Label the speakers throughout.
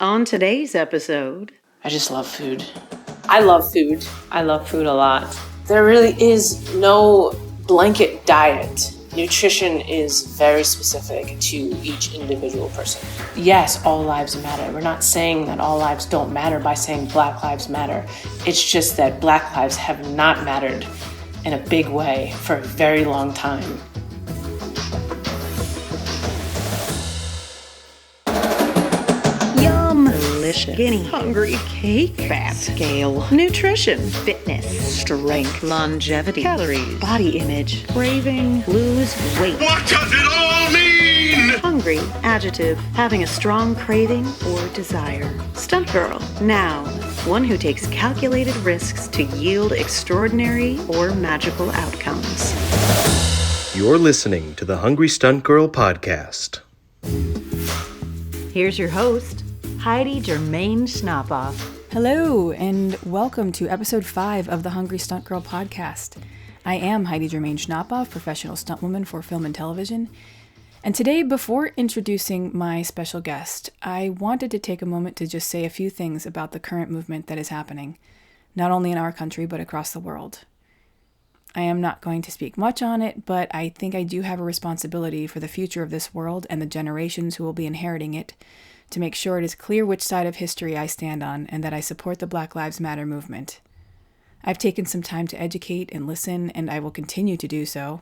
Speaker 1: On today's episode...
Speaker 2: I just love food. I love food. I love food a lot. There really is no blanket diet. Nutrition is very specific to each individual person. Yes, all lives matter. We're not saying that all lives don't matter by saying Black lives matter. It's just that Black lives have not mattered in a big way for a very long time.
Speaker 1: Yum! Delicious.
Speaker 3: Skinny.
Speaker 1: Hungry. Cake.
Speaker 3: Fat.
Speaker 1: Scale.
Speaker 3: Nutrition.
Speaker 1: Fitness.
Speaker 3: Strength.
Speaker 1: Longevity.
Speaker 3: Calories.
Speaker 1: Body image. Craving. Lose weight.
Speaker 4: What does it all mean?
Speaker 1: Hungry. Adjective. Having a strong craving or desire. Stunt girl. Noun. One who takes calculated risks to yield extraordinary or magical outcomes.
Speaker 5: You're listening to the Hungry Stunt Girl podcast.
Speaker 3: Here's your host, Heidi Germain Schnapoff.
Speaker 6: Hello, and welcome to episode 5 of the Hungry Stunt Girl podcast. I am Heidi Germain Schnapoff, professional stuntwoman for film and television. And today, before introducing my special guest, I wanted to take a moment to just say a few things about the current movement that is happening, not only in our country, but across the world. I am not going to speak much on it, but I think I do have a responsibility for the future of this world and the generations who will be inheriting it to make sure it is clear which side of history I stand on and that I support the Black Lives Matter movement. I've taken some time to educate and listen, and I will continue to do so.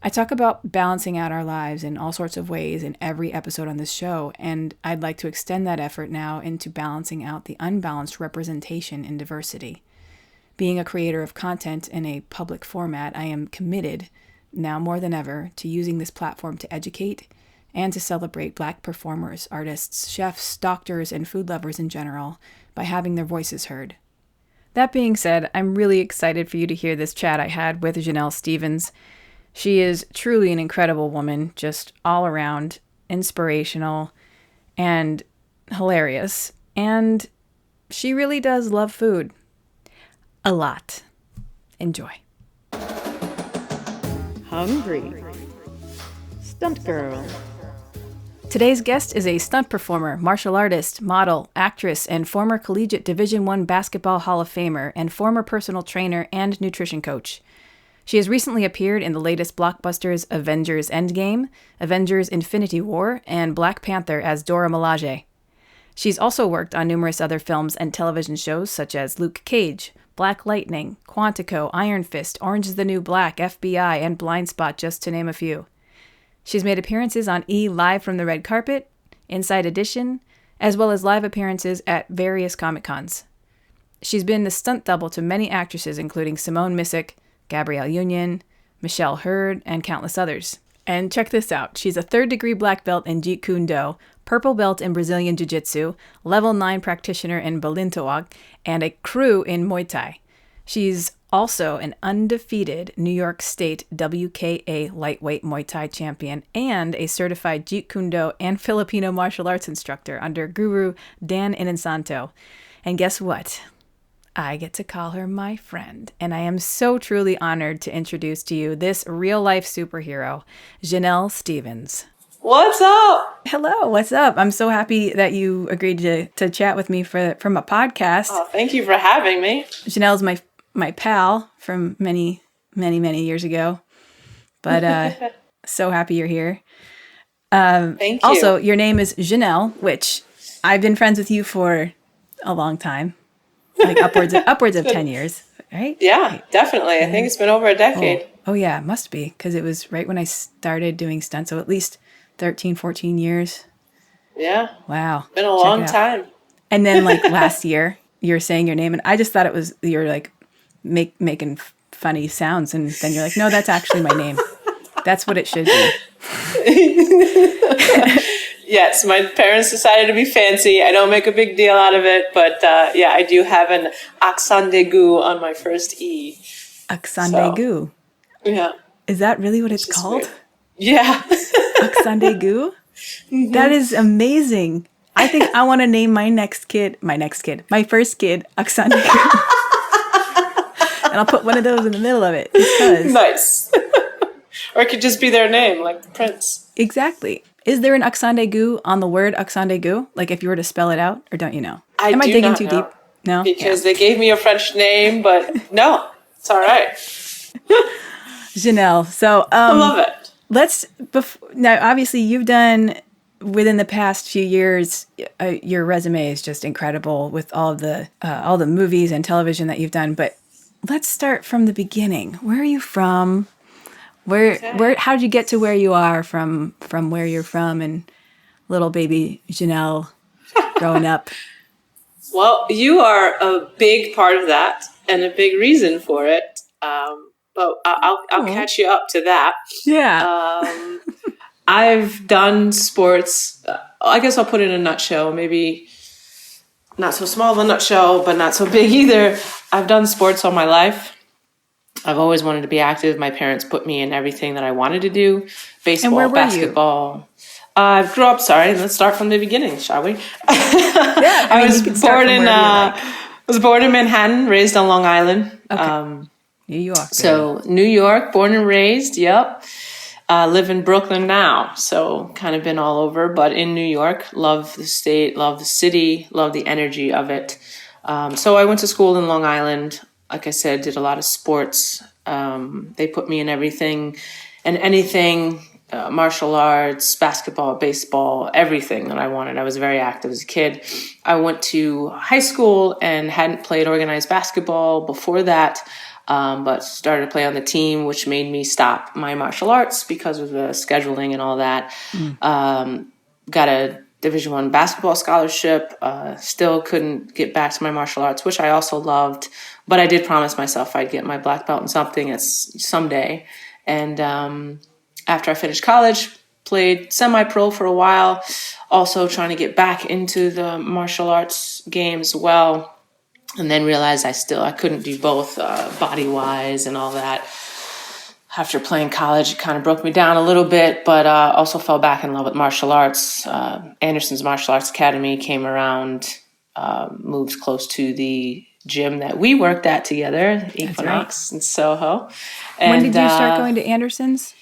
Speaker 6: I talk about balancing out our lives in all sorts of ways in every episode on this show, and I'd like to extend that effort now into balancing out the unbalanced representation in diversity. Being a creator of content in a public format, I am committed, now more than ever, to using this platform to educate and to celebrate Black performers, artists, chefs, doctors, and food lovers in general by having their voices heard. That being said, I'm really excited for you to hear this chat I had with Janelle Stevens. She is truly an incredible woman, just all around inspirational and hilarious. And she really does love food. A lot. Enjoy.
Speaker 1: Hungry. Stunt girl.
Speaker 6: Today's guest is a stunt performer, martial artist, model, actress, and former collegiate Division I basketball Hall of Famer and former personal trainer and nutrition coach. She has recently appeared in the latest blockbusters Avengers Endgame, Avengers Infinity War, and Black Panther as Dora Milaje. She's also worked on numerous other films and television shows such as Luke Cage, Black Lightning, Quantico, Iron Fist, Orange is the New Black, FBI, and Blind Spot, just to name a few. She's made appearances on E! Live from the Red Carpet, Inside Edition, as well as live appearances at various Comic-Cons. She's been the stunt double to many actresses including Simone Missick, Gabrielle Union, Michelle Hurd, and countless others. And check this out. She's a 3rd-degree black belt in Jeet Kune Do, purple belt in Brazilian Jiu-Jitsu, level 9 practitioner in Balintawak, and a crew in Muay Thai. She's also an undefeated New York State WKA lightweight Muay Thai champion and a certified Jeet Kune Do and Filipino martial arts instructor under Guru Dan Inansanto. And guess what? I get to call her my friend, and I am so truly honored to introduce to you this real-life superhero, Jenel Stevens.
Speaker 2: What's up?
Speaker 6: Hello, what's up? I'm so happy that you agreed to chat with me from a podcast.
Speaker 2: Oh, thank you for having me.
Speaker 6: Janelle's my pal from many, many, many years ago, but so happy you're here.
Speaker 2: Thank you.
Speaker 6: Also, your name is Janelle, which I've been friends with you for a long time. Like upwards of 10 years, right?
Speaker 2: Yeah, definitely. I think it's been over a decade.
Speaker 6: Oh yeah, it must be, because it was right when I started doing stunts, so at least 13, 14 years.
Speaker 2: Yeah.
Speaker 6: Wow.
Speaker 2: Been a long time.
Speaker 6: And then like last year, you were saying your name, and I just thought it was, you're like making funny sounds, and then you're like, no, that's actually my name. That's what it should be.
Speaker 2: Yes, my parents decided to be fancy. I don't make a big deal out of it, but yeah, I do have an accent aigu on my first E.
Speaker 6: Accent aigu?
Speaker 2: Yeah.
Speaker 6: Is that really what it's called?
Speaker 2: Weird. Yeah.
Speaker 6: Accent aigu? Mm-hmm. That is amazing. I think I want to name my first kid, accent aigu. And I'll put one of those in the middle of it. Because.
Speaker 2: Nice. Or it could just be their name, like the prince.
Speaker 6: Exactly. Is there an accent aigu on the word accent aigu? Like if you were to spell it out, or don't you know?
Speaker 2: I
Speaker 6: Am I
Speaker 2: do
Speaker 6: digging
Speaker 2: not
Speaker 6: too
Speaker 2: know,
Speaker 6: deep? No?
Speaker 2: because they gave me a French name, but no, it's all right.
Speaker 6: Janelle. So
Speaker 2: I love it.
Speaker 6: now obviously you've done within the past few years, your resume is just incredible with all the movies and television that you've done. But let's start from the beginning. Where are you from? Where how did you get to where you are from where you're from, and little baby Janelle growing up?
Speaker 2: Well, you are a big part of that and a big reason for it. But I'll catch you up to that.
Speaker 6: Yeah.
Speaker 2: I've done sports. I guess I'll put it in a nutshell. Maybe not so small of a nutshell, but not so big either. I've done sports all my life. I've always wanted to be active. My parents put me in everything that I wanted to do. Baseball,
Speaker 6: And where were
Speaker 2: basketball. I grew up, let's start from the beginning, shall we?
Speaker 6: Yeah, I was
Speaker 2: born in Manhattan, raised on Long Island.
Speaker 6: Okay. New York.
Speaker 2: So New York, born and raised, yep. Live in Brooklyn now, so kind of been all over, but in New York, love the state, love the city, love the energy of it. So I went to school in Long Island. Like I said, did a lot of sports. They put me in everything and anything, martial arts, basketball, baseball, everything that I wanted. I was very active as a kid. I went to high school and hadn't played organized basketball before that, but started to play on the team, which made me stop my martial arts because of the scheduling and all that. Got a Division I basketball scholarship. Still couldn't get back to my martial arts, which I also loved. But I did promise myself I'd get my black belt in something someday. And after I finished college, played semi-pro for a while. Also trying to get back into the martial arts game as well. And then realized I couldn't do both body-wise and all that. After playing college, it kind of broke me down a little bit, but also fell back in love with martial arts. Anderson's Martial Arts Academy came around, moved close to the gym that we worked at together, Equinox in Soho. And,
Speaker 6: when did you start going to Anderson's?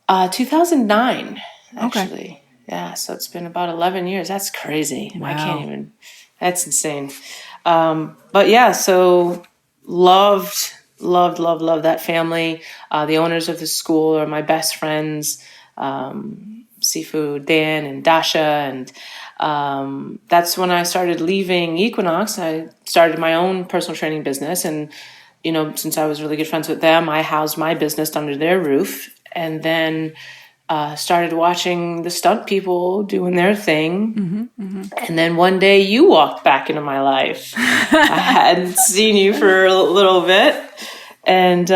Speaker 2: 2009, actually.
Speaker 6: Okay.
Speaker 2: Yeah, so it's been about 11 years. That's crazy.
Speaker 6: Wow.
Speaker 2: I can't even, that's insane. But yeah, so loved that family. The owners of the school are my best friends, Seafood, Dan and Dasha. And that's when I started leaving Equinox. I started my own personal training business. And, since I was really good friends with them, I housed my business under their roof. And then started watching the stunt people doing their thing. And then one day you walked back into my life. I hadn't seen you for a little bit. And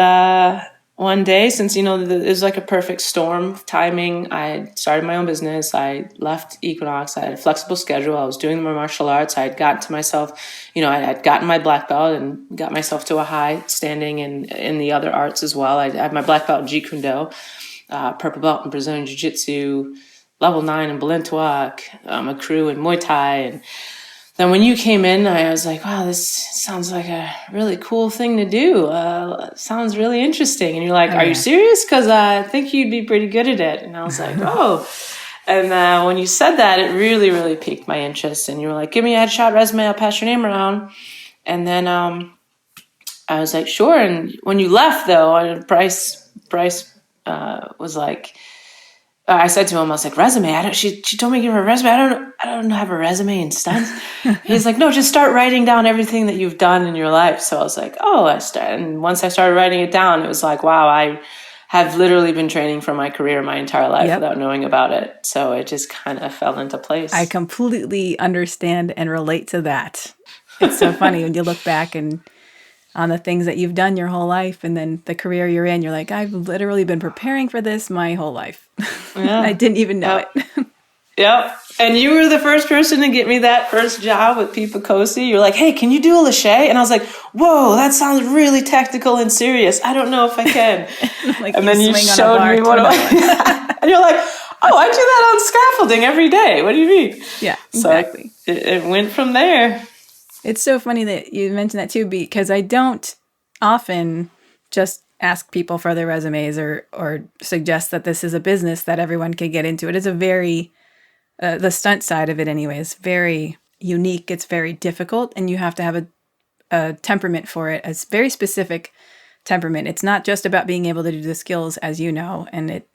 Speaker 2: one day, since, it was like a perfect storm of timing, I started my own business. I left Equinox. I had a flexible schedule. I was doing my martial arts. I had gotten to myself, I had gotten my black belt and got myself to a high standing in the other arts as well. I had my black belt in Jeet Kune Do. Purple belt in Brazilian Jiu-Jitsu, level 9 in Balintawak, a crew in Muay Thai. And then when you came in, I was like, wow, this sounds like a really cool thing to do. Sounds really interesting. And you're like, are you serious? Because I think you'd be pretty good at it. And I was like, oh. And when you said that, it really, really piqued my interest. And you were like, give me a headshot resume. I'll pass your name around. And then I was like, sure. And when you left, though, Bryce was like, I said to him, I was like, resume? She told me to give her a resume. I don't have a resume in stunts. He's like, no, just start writing down everything that you've done in your life. So I was like, and once I started writing it down, it was like, wow, I have literally been training for my career my entire life without knowing about it. So it just kind of fell into place.
Speaker 6: I completely understand and relate to that. It's so funny when you look back and on the things that you've done your whole life, and then the career you're in, you're like, I've literally been preparing for this my whole life. Yeah. I didn't even know it.
Speaker 2: Yep. And you were the first person to get me that first job with Pete Picosi. You're like, hey, can you do a lache? And I was like, whoa, that sounds really tactical and serious. I don't know if I can. And then you showed me what and you're like, oh, I do that on scaffolding every day. What do you mean?
Speaker 6: Yeah, exactly.
Speaker 2: So it went from there.
Speaker 6: It's so funny that you mentioned that too, because I don't often just ask people for their resumes or suggest that this is a business that everyone can get into. It is a very, the stunt side of it anyway, is very unique. It's very difficult, and you have to have a temperament for it, a very specific temperament. It's not just about being able to do the skills, as you know, and it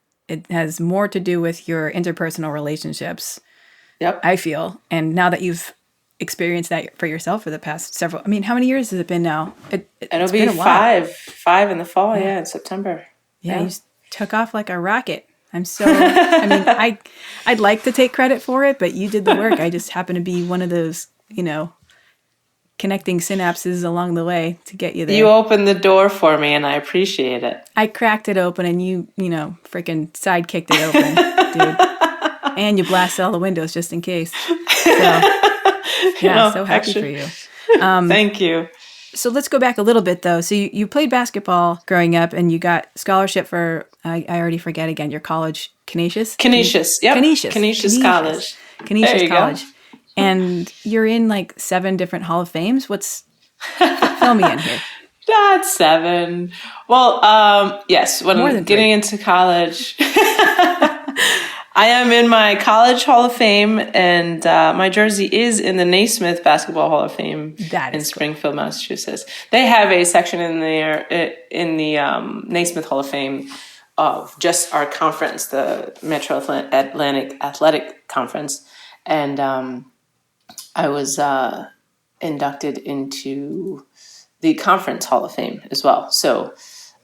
Speaker 6: has more to do with your interpersonal relationships.
Speaker 2: Yep.
Speaker 6: I feel. And now that you've experienced that for yourself for the past several, I mean, how many years has it been now?
Speaker 2: It'll be five in the fall. Yeah, in September.
Speaker 6: Yeah, you just took off like a rocket. I'm so, I mean, I'd like to take credit for it, but you did the work. I just happen to be one of those, connecting synapses along the way to get you there.
Speaker 2: You opened the door for me, and I appreciate it.
Speaker 6: I cracked it open, and you freaking sidekicked it open, dude. And you blasted all the windows just in case. So, yeah, so happy for you.
Speaker 2: Thank you.
Speaker 6: So let's go back a little bit, though. So you played basketball growing up, and you got scholarship for, I already forget again, your college, Canisius?
Speaker 2: Yep.
Speaker 6: Canisius
Speaker 2: College.
Speaker 6: Canisius College. And you're in like 7 different Hall of Fames. Fill me in here.
Speaker 2: Not 7. Well, yes, when
Speaker 6: More
Speaker 2: I'm
Speaker 6: than
Speaker 2: getting into college, I am in my college Hall of Fame, and my jersey is in the Naismith Basketball Hall of Fame in Springfield, Massachusetts. They have a section in there in the Naismith Hall of Fame of just our conference, the Metro Atlantic Athletic Conference, and I was inducted into the Conference Hall of Fame as well. So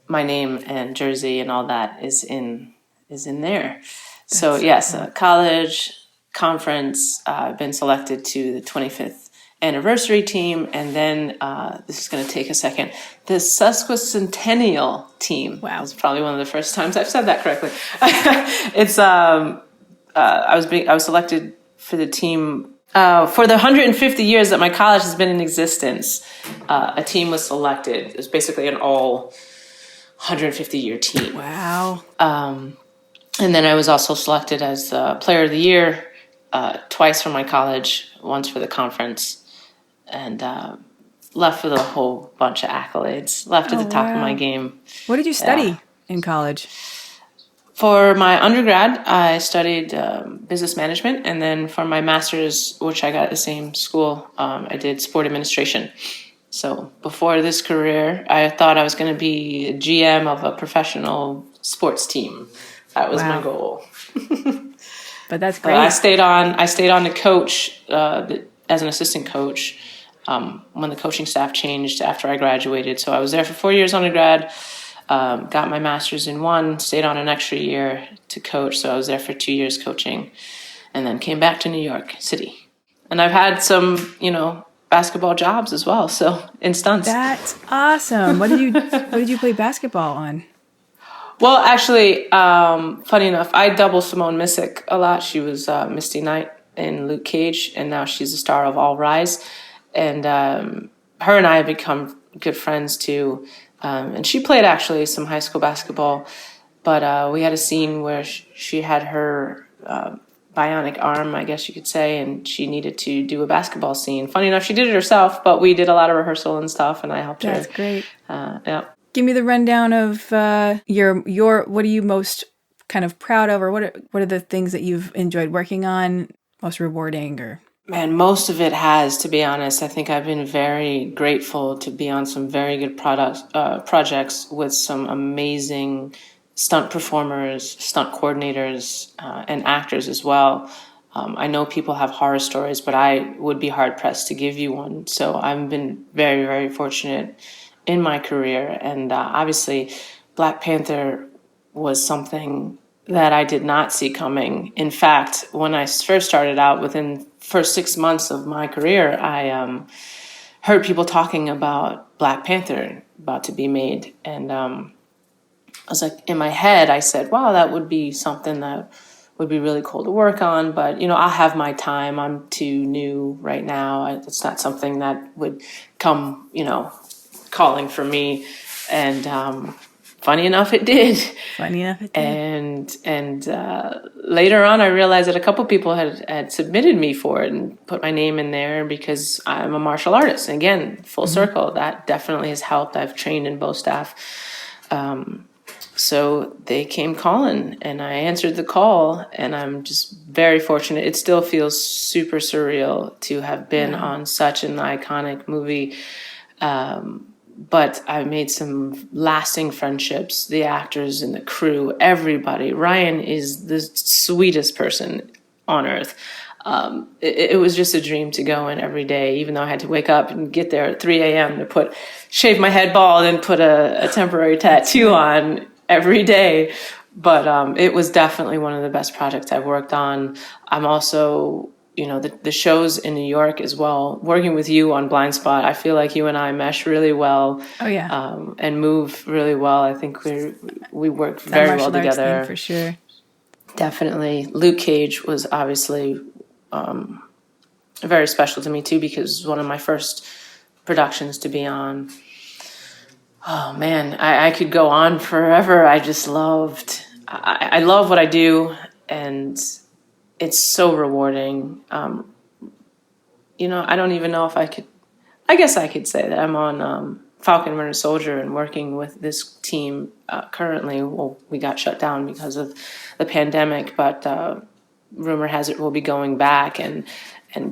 Speaker 2: my name and jersey and all that is in there. So yes, college, conference, I've been selected to the 25th anniversary team, and then this is going to take a second, the sesquicentennial team.
Speaker 6: Wow.
Speaker 2: It's probably one of the first times I've said that correctly. It's I was selected for the team for the 150 years that my college has been in existence. A team was selected. It was basically an all 150-year team.
Speaker 6: Wow.
Speaker 2: And then I was also selected as Player of the Year twice for my college, once for the conference, and left with a whole bunch of accolades. Left at the top of my game.
Speaker 6: What did you study in college?
Speaker 2: For my undergrad, I studied business management, and then for my master's, which I got at the same school, I did sport administration. So before this career, I thought I was going to be a GM of a professional sports team. That was my goal.
Speaker 6: But that's great.
Speaker 2: I stayed on to coach as an assistant coach when the coaching staff changed after I graduated. So I was there for 4 years undergrad. Got my master's in 1, stayed on an extra year to coach. So I was there for 2 years coaching, and then came back to New York City. And I've had some, basketball jobs as well. So in stunts.
Speaker 6: That's awesome. What did you play basketball on?
Speaker 2: Well, actually, funny enough, I double Simone Missick a lot. She was Misty Knight in Luke Cage, and now she's a star of All Rise. And her and I have become good friends too. And she played actually some high school basketball, but we had a scene where she had her bionic arm, I guess you could say, and she needed to do a basketball scene. Funny enough, she did it herself, but we did a lot of rehearsal and stuff, and I helped her.
Speaker 6: That's great.
Speaker 2: Yeah.
Speaker 6: Give me the rundown of your what are you most kind of proud of, or what are the things that you've enjoyed working on, most rewarding, or?
Speaker 2: Man, most of it has, to be honest. I think I've been very grateful to be on some very good projects with some amazing stunt performers, stunt coordinators, and actors as well. I know people have horror stories, but I would be hard-pressed to give you one. So I've been very, very fortunate in my career. And obviously, Black Panther was something that I did not see coming. In fact, when I first started out, within the first 6 months of my career, I heard people talking about Black Panther about to be made. And I was like, in my head, I said, wow, that would be something that would be really cool to work on. But, I'll have my time. I'm too new right now. It's not something that would come, calling for me. And funny enough, it did. And later on, I realized that a couple people had submitted me for it and put my name in there because I'm a martial artist. And again, full circle, that definitely has helped. I've trained in bow staff So they came calling, and I answered the call, and I'm just very fortunate. It still feels super surreal to have been on such an iconic movie. But I made some lasting friendships, the actors and the crew, everybody. Ryan is the sweetest person on earth. It was just a dream to go in every day, even though I had to wake up and get there at 3 a.m. to shave my head bald and put a temporary tattoo on every day. But it was definitely one of the best projects I've worked on. I'm also, the shows in New York as well. Working with you on Blind Spot, I feel like you and I mesh really well.
Speaker 6: Oh yeah.
Speaker 2: And move really well. I think we work very well together.
Speaker 6: For sure.
Speaker 2: Definitely. Luke Cage was obviously very special to me too, because it was one of my first productions to be on. Oh man, I could go on forever. I just I love what I do, and it's so rewarding. I don't even know if I guess I could say that I'm on Falcon and Winter Soldier and working with this team currently. Well, we got shut down because of the pandemic, but rumor has it we'll be going back, and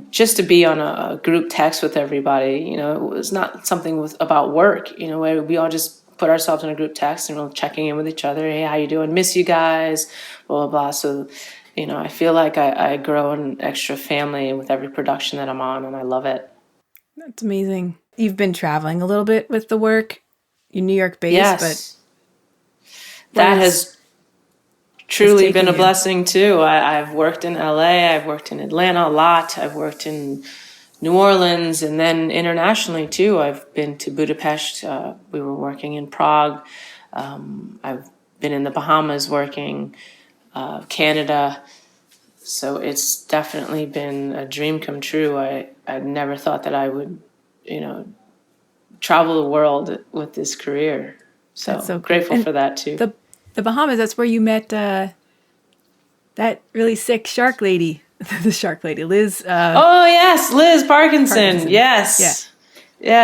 Speaker 2: just to be on a group text with everybody, it was not something about work, where we all just put ourselves in a group text and we're checking in with each other. Hey, how you doing? Miss you guys, blah, blah, blah. So, I feel like I grow an extra family with every production that I'm on, and I love it.
Speaker 6: That's amazing. You've been traveling a little bit with the work. You're New York based,
Speaker 2: yes.
Speaker 6: But
Speaker 2: that has truly been a blessing too. I've worked in LA, I've worked in Atlanta a lot, I've worked in New Orleans, and then internationally too. I've been to Budapest, we were working in Prague, I've been in the Bahamas working, Canada, so it's definitely been a dream come true. I never thought that I would, travel the world with this career. So grateful for that too.
Speaker 6: The Bahamas, that's where you met that really sick shark lady. The shark lady, Liz.
Speaker 2: Oh, yes, Liz Parkinson. Yes.
Speaker 6: Yeah.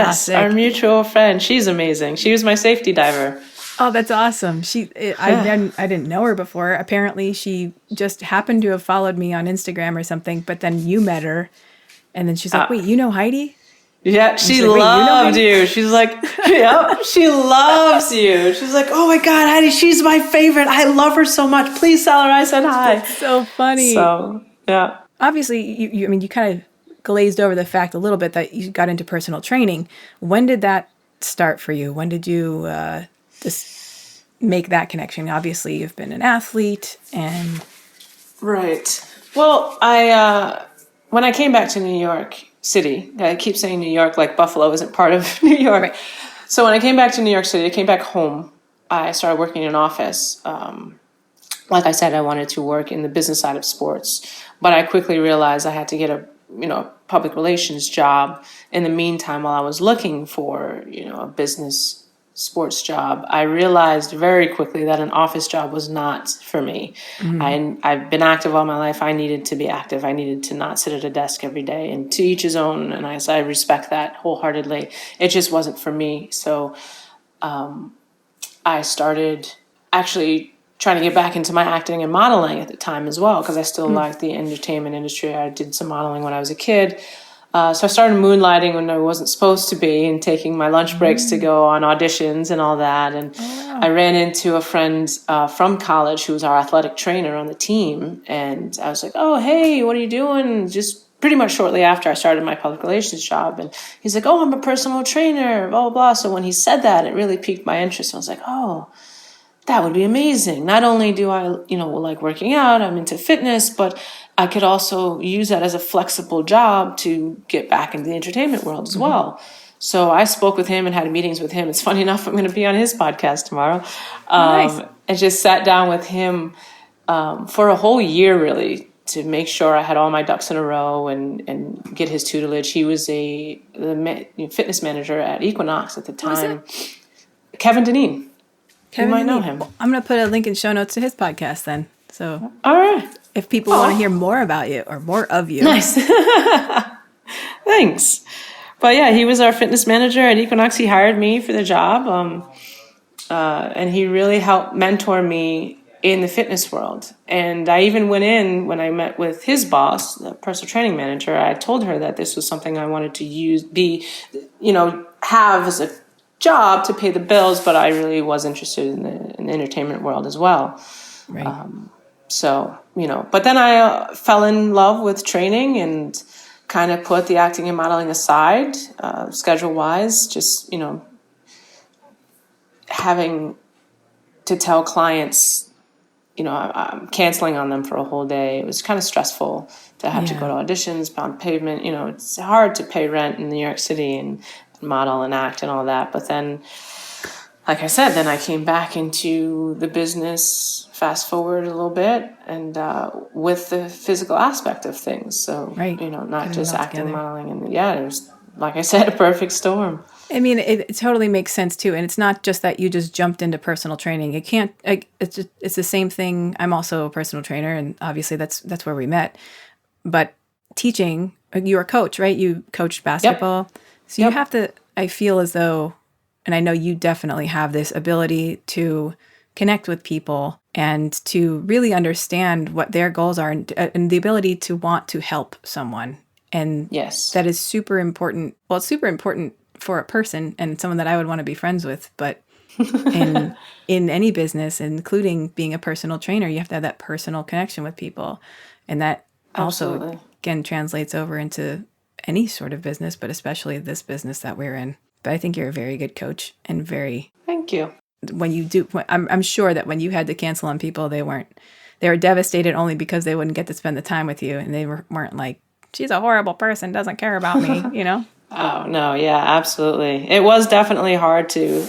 Speaker 2: Yes, our mutual friend. She's amazing. She was my safety diver.
Speaker 6: Oh, that's awesome. I didn't know her before. Apparently, she just happened to have followed me on Instagram or something, but then you met her, and then she's like, wait, you know Heidi?
Speaker 2: Yeah, she loved you. She's like, yep, she loves you. She's like, oh my God, Heidi, she's my favorite. I love her so much. Please tell her I said hi.
Speaker 6: That's so funny.
Speaker 2: So, yeah.
Speaker 6: Obviously, you kind of glazed over the fact a little bit that you got into personal training. When did that start for you? When did you just make that connection? Obviously, you've been an athlete and...
Speaker 2: Right. Well, when I came back to New York City, I keep saying New York like Buffalo isn't part of New York. Right. So when I came back to New York City, I came back home. I started working in an office. Like I said, I wanted to work in the business side of sports, but I quickly realized I had to get a public relations job. In the meantime, while I was looking for a business sports job, I realized very quickly that an office job was not for me. Mm-hmm. I've been active all my life. I needed to be active. I needed to not sit at a desk every day, and to each his own. And I respect that wholeheartedly. It just wasn't for me. So I started actually trying to get back into my acting and modeling at the time as well, because I still liked the entertainment industry. I did some modeling when I was a kid. So I started moonlighting when I wasn't supposed to be, and taking my lunch breaks to go on auditions and all that. And I ran into a friend from college who was our athletic trainer on the team. And I was like, oh, hey, what are you doing? Just pretty much shortly after I started my public relations job. And he's like, oh, I'm a personal trainer, blah, blah, blah. So when he said that, it really piqued my interest. I was like, oh, that would be amazing. Not only do I, like working out, I'm into fitness, but I could also use that as a flexible job to get back into the entertainment world as well. So I spoke with him and had meetings with him. It's funny enough, I'm going to be on his podcast tomorrow. Nice. And just sat down with him for a whole year, really, to make sure I had all my ducks in a row and get his tutelage. He was the fitness manager at Equinox at the time. Kevin Deneen. You might know him.
Speaker 6: I'm going to put a link in show notes to his podcast then. So,
Speaker 2: all right.
Speaker 6: If people want to hear more about you or more of you.
Speaker 2: Nice. Thanks. But yeah, he was our fitness manager at Equinox. He hired me for the job. and he really helped mentor me in the fitness world. And I even went in when I met with his boss, the personal training manager. I told her that this was something I wanted to have as a job to pay the bills, but I really was interested in the entertainment world as well.
Speaker 6: Right.
Speaker 2: But then I fell in love with training and kind of put the acting and modeling aside, schedule-wise, just, having to tell clients, I'm canceling on them for a whole day. It was kind of stressful to have to go to auditions, pound pavement. It's hard to pay rent in New York City and model and act and all that. But then, like I said, then I came back into the business, fast forward a little bit, and with the physical aspect of things. So, not just acting, modeling. And it was, like I said, a perfect storm.
Speaker 6: I mean, it totally makes sense too, and it's not just that you just jumped into personal training. It can't. It's the same thing. I'm also a personal trainer, and obviously that's where we met. But teaching, you're a coach, right? You coached basketball, so you have to. I feel as though, and I know you definitely have this ability to connect with people and to really understand what their goals are, and the ability to want to help someone. And that is super important. Well, it's super important for a person and someone that I would want to be friends with. But in any business, including being a personal trainer, you have to have that personal connection with people. And that also, again, translates over into any sort of business, but especially this business that we're in. But I think you're a very good coach and very...
Speaker 2: Thank you.
Speaker 6: When you do, I'm sure that when you had to cancel on people, they were devastated only because they wouldn't get to spend the time with you. And they weren't like, she's a horrible person, doesn't care about me,
Speaker 2: Oh, no, yeah, absolutely. It was definitely hard to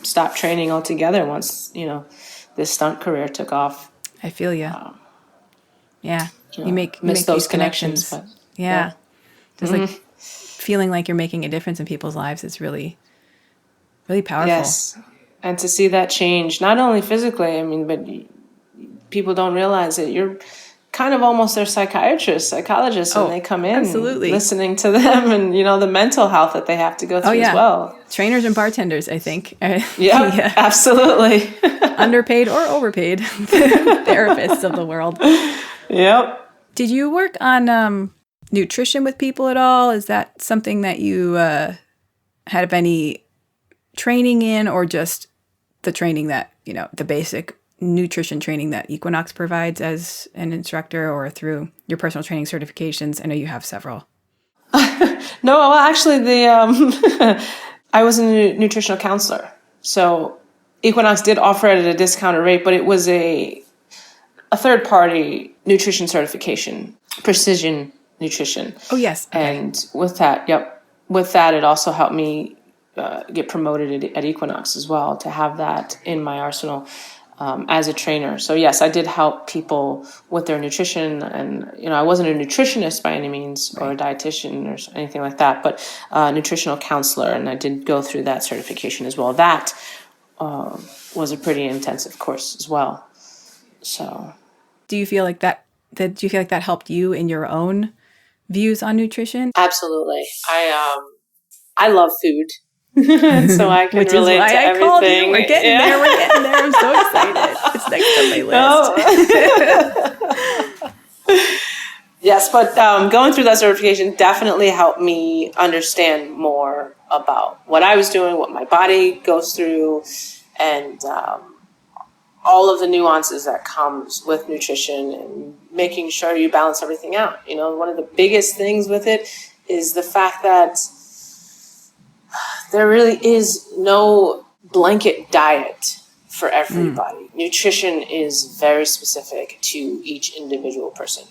Speaker 2: stop training altogether once, this stunt career took off.
Speaker 6: I feel you. You make
Speaker 2: those
Speaker 6: these connections.
Speaker 2: but,
Speaker 6: Just like feeling like you're making a difference in people's lives is really, really powerful.
Speaker 2: Yes, and to see that change, not only physically, but people don't realize that you're kind of almost their psychologists when they come in,
Speaker 6: absolutely.
Speaker 2: Listening to them and, the mental health that they have to go through as well.
Speaker 6: Trainers and bartenders, I think.
Speaker 2: Yeah, absolutely.
Speaker 6: Underpaid or overpaid therapists of the world.
Speaker 2: Yep.
Speaker 6: Did you work on nutrition with people at all? Is that something that you had any training in, or just the training that, the basic nutrition training that Equinox provides as an instructor, or through your personal training certifications? I know you have several.
Speaker 2: No, well, actually, I was a nutritional counselor. So Equinox did offer it at a discounted rate, but it was a third-party nutrition certification, precision nutrition.
Speaker 6: Oh, yes. Okay.
Speaker 2: And with that, it also helped me get promoted at Equinox as well, to have that in my arsenal. As a trainer. So yes, I did help people with their nutrition, and I wasn't a nutritionist by any means, or a dietitian or anything like that, but a nutritional counselor, and I did go through that certification as well. That was a pretty intensive course as well. So,
Speaker 6: do you feel like that helped you in your own views on nutrition?
Speaker 2: Absolutely. I love food. So I can relate to everything. Called you.
Speaker 6: We're getting there. I'm so excited. It's next on my list.
Speaker 2: Yes, but going through that certification definitely helped me understand more about what I was doing, what my body goes through, and all of the nuances that comes with nutrition, and making sure you balance everything out. One of the biggest things with it is the fact that there really is no blanket diet for everybody. Nutrition is very specific to each individual person,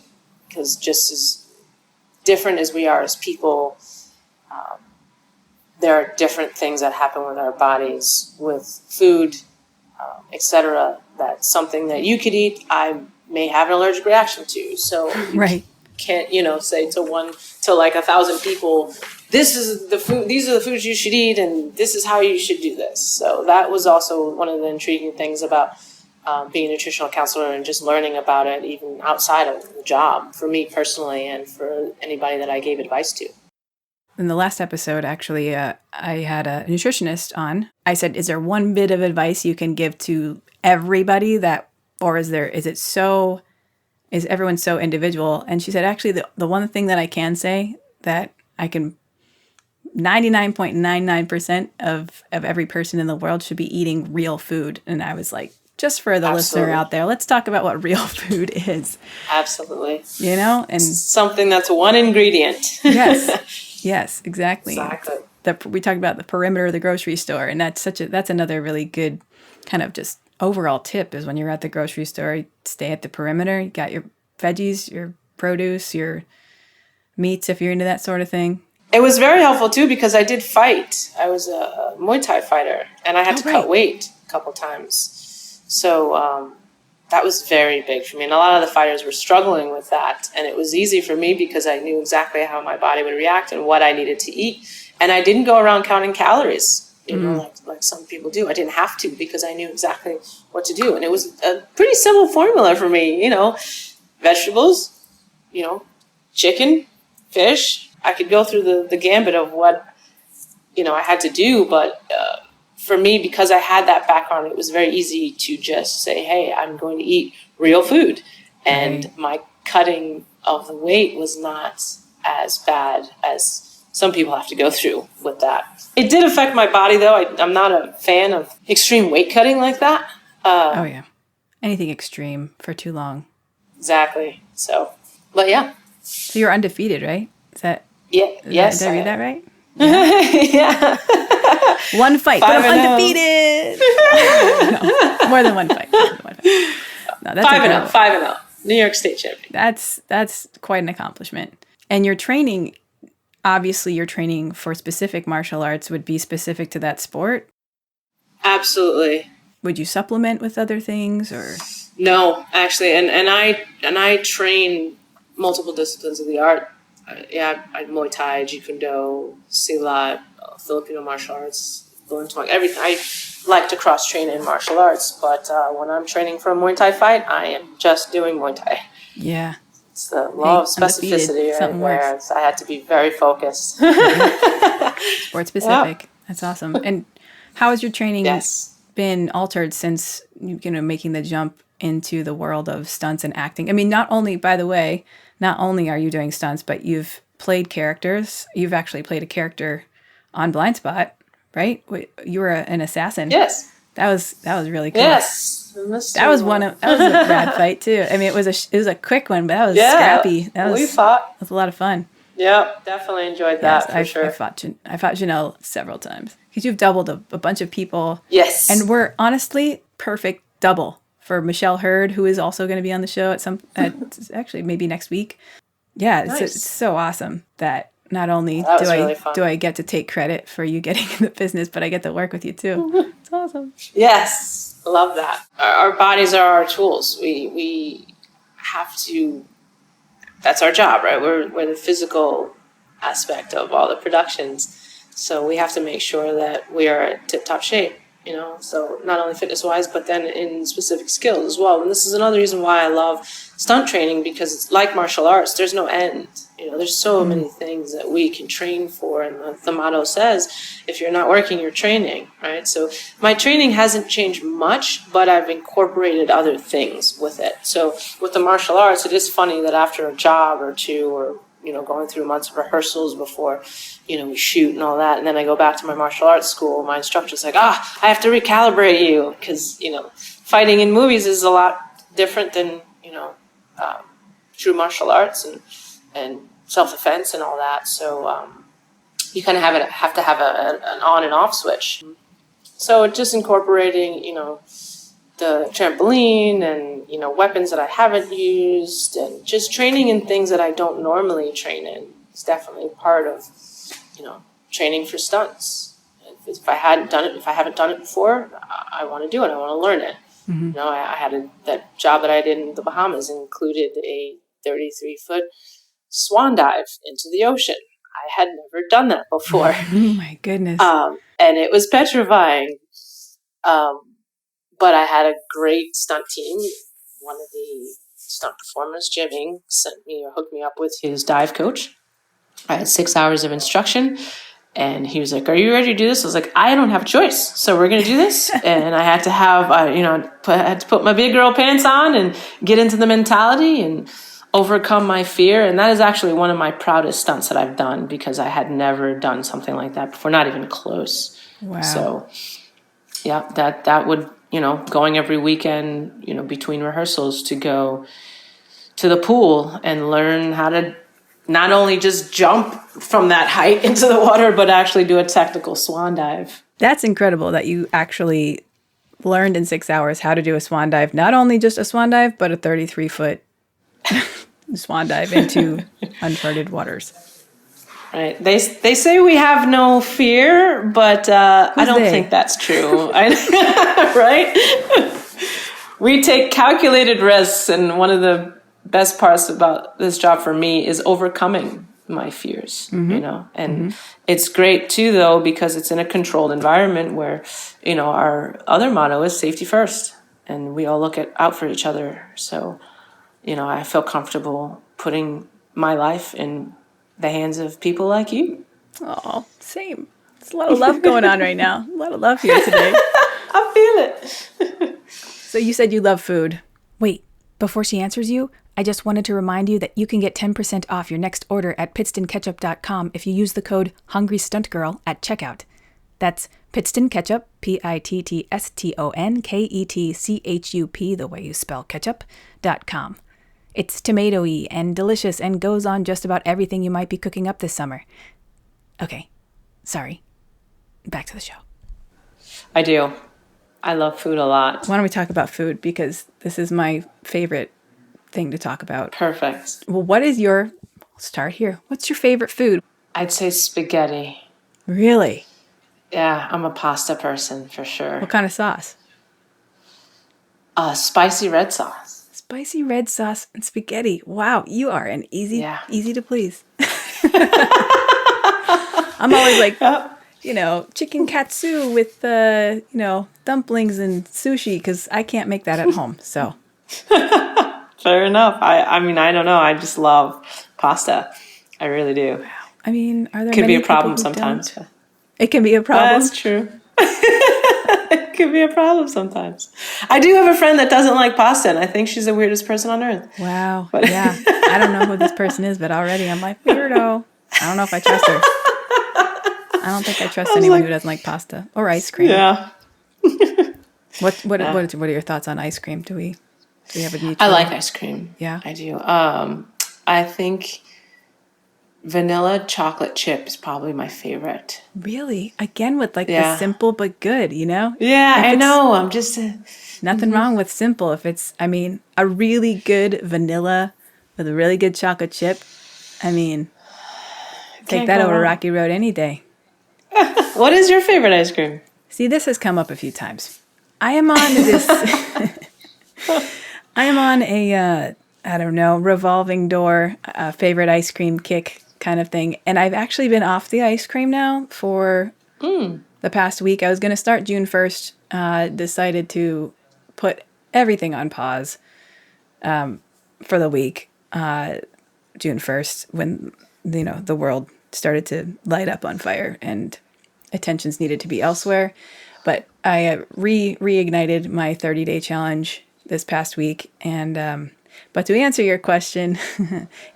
Speaker 2: because just as different as we are as people, there are different things that happen with our bodies, with food, etc. That's something that you could eat, I may have an allergic reaction to. So
Speaker 6: right.
Speaker 2: Can't, say to 1,000 people, this is the food, these are the foods you should eat, and this is how you should do this. So that was also one of the intriguing things about being a nutritional counselor, and just learning about it even outside of the job, for me personally and for anybody that I gave advice to.
Speaker 6: in the last episode, actually, I had a nutritionist on. I said, is there one bit of advice you can give to everybody or is everyone so individual? And she said, actually, the one thing that I can say that I can 99.99% of every person in the world should be eating real food. And I was like, just for the listener out there, let's talk about what real food is.
Speaker 2: Absolutely.
Speaker 6: And
Speaker 2: something that's one ingredient.
Speaker 6: Yes, exactly.
Speaker 2: Exactly.
Speaker 6: We talked about the perimeter of the grocery store, and that's another really good kind of just overall tip is when you're at the grocery store, you stay at the perimeter. You got your veggies, your produce, your meats, if you're into that sort of thing.
Speaker 2: It was very helpful too because I did fight. I was a Muay Thai fighter, and I had to cut weight a couple times. So that was very big for me. And a lot of the fighters were struggling with that. And it was easy for me because I knew exactly how my body would react and what I needed to eat. And I didn't go around counting calories, like some people do. I didn't have to because I knew exactly what to do. And it was a pretty simple formula for me, vegetables, chicken, fish. I could go through the gambit of what, I had to do. But for me, because I had that background, it was very easy to just say, hey, I'm going to eat real food. And my cutting of the weight was not as bad as some people have to go through with that. It did affect my body, though. I'm not a fan of extreme weight cutting like that.
Speaker 6: Oh, yeah. Anything extreme for too long.
Speaker 2: Exactly. So, but yeah.
Speaker 6: So you're undefeated, right? Is that...
Speaker 2: Yes.
Speaker 6: Did I read that right?
Speaker 2: Yeah.
Speaker 6: One fight, but I'm undefeated. No, more than one fight. No, that's
Speaker 2: 5-0. New York State champion.
Speaker 6: That's quite an accomplishment. And your training, obviously your training for specific martial arts would be specific to that sport?
Speaker 2: Absolutely.
Speaker 6: Would you supplement with other things or?
Speaker 2: No, actually. And I train multiple disciplines of the art. I Muay Thai, Jeet Kune Do, Silat, Filipino martial arts, everything. I like to cross train in martial arts, but when I'm training for a Muay Thai fight, I am just doing Muay Thai.
Speaker 6: Yeah.
Speaker 2: It's the law of specificity, right? Where I had to be very focused.
Speaker 6: Sport specific. Yep. That's awesome. And how has your training been altered since making the jump into the world of stunts and acting? I mean, not only are you doing stunts, but you've played characters. You've actually played a character on Blind Spot, right? You were an assassin.
Speaker 2: Yes.
Speaker 6: That was really cool.
Speaker 2: Yes.
Speaker 6: That was a rad fight too. I mean, it was a quick one, but that was scrappy.
Speaker 2: We fought.
Speaker 6: It was a lot of fun.
Speaker 2: Yeah, definitely enjoyed that for sure.
Speaker 6: I fought Janelle several times because you've doubled a bunch of people.
Speaker 2: Yes.
Speaker 6: And we're honestly perfect double for Michelle Hurd, who is also going to be on the show actually maybe next week. Yeah, nice. It's so awesome that not only do I get to take credit for you getting in the business, but I get to work with you too. It's awesome.
Speaker 2: Yes, love that. Our bodies are our tools. We have to. That's our job, right? We're the physical aspect of all the productions, so we have to make sure that we are in tip-top shape. So not only fitness-wise, but then in specific skills as well. And this is another reason why I love stunt training, because it's like martial arts. There's no end. There's so many things that we can train for. And the motto says, if you're not working, you're training, right? So my training hasn't changed much, but I've incorporated other things with it. So with the martial arts, it is funny that after a job or two, or going through months of rehearsals before, we shoot and all that. And then I go back to my martial arts school. My instructor's like, I have to recalibrate you because, fighting in movies is a lot different than, true martial arts and self-defense and all that. So you kind of have to have an on and off switch. So just incorporating, the trampoline and, weapons that I haven't used and just training in things that I don't normally train in is definitely part of, training for stunts. If I haven't done it before, I want to do it. I want to learn it. Mm-hmm. I had that job that I did in the Bahamas included a 33-foot swan dive into the ocean. I had never done that before.
Speaker 6: Oh my goodness.
Speaker 2: And it was petrifying. But I had a great stunt team. One of the stunt performers, Jimmy, hooked me up with his dive coach. I had 6 hours of instruction. And he was like, "Are you ready to do this?" I was like, "I don't have a choice. So we're going to do this." And I had to have, I had to put my big girl pants on and get into the mentality and overcome my fear. And that is actually one of my proudest stunts that I've done, because I had never done something like that before, not even close.
Speaker 6: Wow.
Speaker 2: So yeah, that would, going every weekend, between rehearsals to go to the pool and learn how to not only just jump from that height into the water, but actually do a technical swan dive.
Speaker 6: That's incredible that you actually learned in 6 hours how to do a swan dive. Not only just a swan dive, but a 33-foot swan dive into uncharted waters.
Speaker 2: Right. They say we have no fear, but I don't think that's true. Right? We take calculated risks, and one of the best parts about this job for me is overcoming my fears, and it's great too, though, because it's in a controlled environment where, our other motto is safety first, and we all look out for each other. So, I feel comfortable putting my life in the hands of people like you.
Speaker 6: Oh, same. There's a lot of love going on right now. A lot of love here today.
Speaker 2: I feel it.
Speaker 6: So you said you love food. Wait, before she answers you, I just wanted to remind you that you can get 10% off your next order at pitstonketchup.com if you use the code HungryStuntGirl at checkout. That's Pittston Ketchup, PITTSTONKETCHUP, the way you spell ketchup.com. It's tomato-y and delicious and goes on just about everything you might be cooking up this summer. Okay, sorry. Back to the show.
Speaker 2: I do. I love food a lot.
Speaker 6: Why don't we talk about food? Because this is my favorite thing to talk about.
Speaker 2: Perfect.
Speaker 6: Well, start here. What's your favorite food?
Speaker 2: I'd say spaghetti.
Speaker 6: Really?
Speaker 2: Yeah, I'm a pasta person for sure.
Speaker 6: What kind of sauce?
Speaker 2: Spicy red sauce.
Speaker 6: Spicy red sauce and spaghetti. Wow, you are an easy to please. I'm always like, chicken katsu with, dumplings and sushi, because I can't make that at home, so.
Speaker 2: Fair enough. I mean, I don't know. I just love pasta. I really do.
Speaker 6: Wow. I mean, are there
Speaker 2: Could
Speaker 6: many
Speaker 2: be a problem
Speaker 6: people who
Speaker 2: sometimes.
Speaker 6: don't? It can be a problem.
Speaker 2: That's true. It could be a problem sometimes. I do have a friend that doesn't like pasta, and I think she's the weirdest person on earth.
Speaker 6: Wow. Yeah. I don't know who this person is, but already I'm like, weirdo. I don't know if I trust her. I don't think I trust anyone who doesn't like pasta or ice cream.
Speaker 2: Yeah.
Speaker 6: What are your thoughts on ice cream? Do we have a mutual?
Speaker 2: I like ice cream.
Speaker 6: Yeah.
Speaker 2: I do. I think vanilla chocolate chip is probably my favorite.
Speaker 6: Really? Again, with the simple but good,
Speaker 2: Yeah, I know. I'm just...
Speaker 6: nothing wrong with simple. If it's, a really good vanilla with a really good chocolate chip, take that over Rocky Road any day.
Speaker 2: What is your favorite ice cream?
Speaker 6: See, this has come up a few times. I am on this... I am on a, revolving door favorite ice cream kick kind of thing. And I've actually been off the ice cream now for the past week. I was going to start June 1st, decided to put everything on pause for the week, June 1st, when, the world started to light up on fire and attentions needed to be elsewhere. But I reignited my 30-day challenge this past week. And but to answer your question,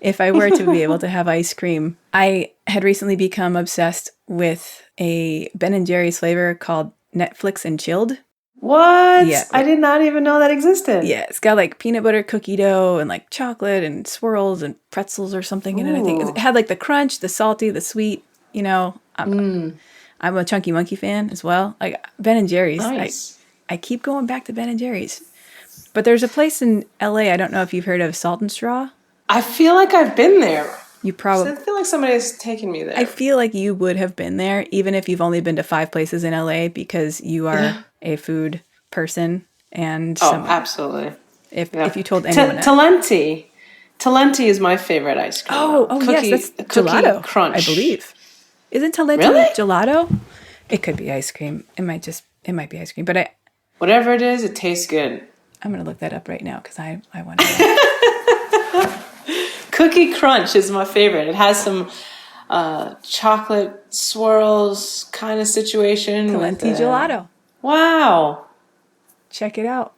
Speaker 6: if I were to be able to have ice cream, I had recently become obsessed with a Ben & Jerry's flavor called Netflix and Chilled.
Speaker 2: What?
Speaker 6: Yeah.
Speaker 2: I did not even know that existed.
Speaker 6: Yeah, it's got peanut butter cookie dough and chocolate and swirls and pretzels or something in it. I think it had the crunch, the salty, the sweet. I'm a Chunky Monkey fan as well. Ben & Jerry's.
Speaker 2: Nice.
Speaker 6: I keep going back to Ben & Jerry's. But there's a place in LA, I don't know if you've heard of Salt and Straw.
Speaker 2: I feel like I've been there.
Speaker 6: You probably...
Speaker 2: I feel like somebody's taken me there.
Speaker 6: I feel like you would have been there, even if you've only been to 5 places in LA, because you are a food person. And
Speaker 2: absolutely.
Speaker 6: If you told anyone...
Speaker 2: Talenti is my favorite ice cream.
Speaker 6: Yes, that's gelato,
Speaker 2: crunch.
Speaker 6: I believe. Isn't Talenti gelato? It could be ice cream. It might be ice cream, but
Speaker 2: whatever it is, it tastes good.
Speaker 6: I'm going to look that up right now because I want to know.
Speaker 2: Cookie Crunch is my favorite. It has some chocolate swirls kind of situation.
Speaker 6: Talenti Gelato.
Speaker 2: Wow.
Speaker 6: Check it out.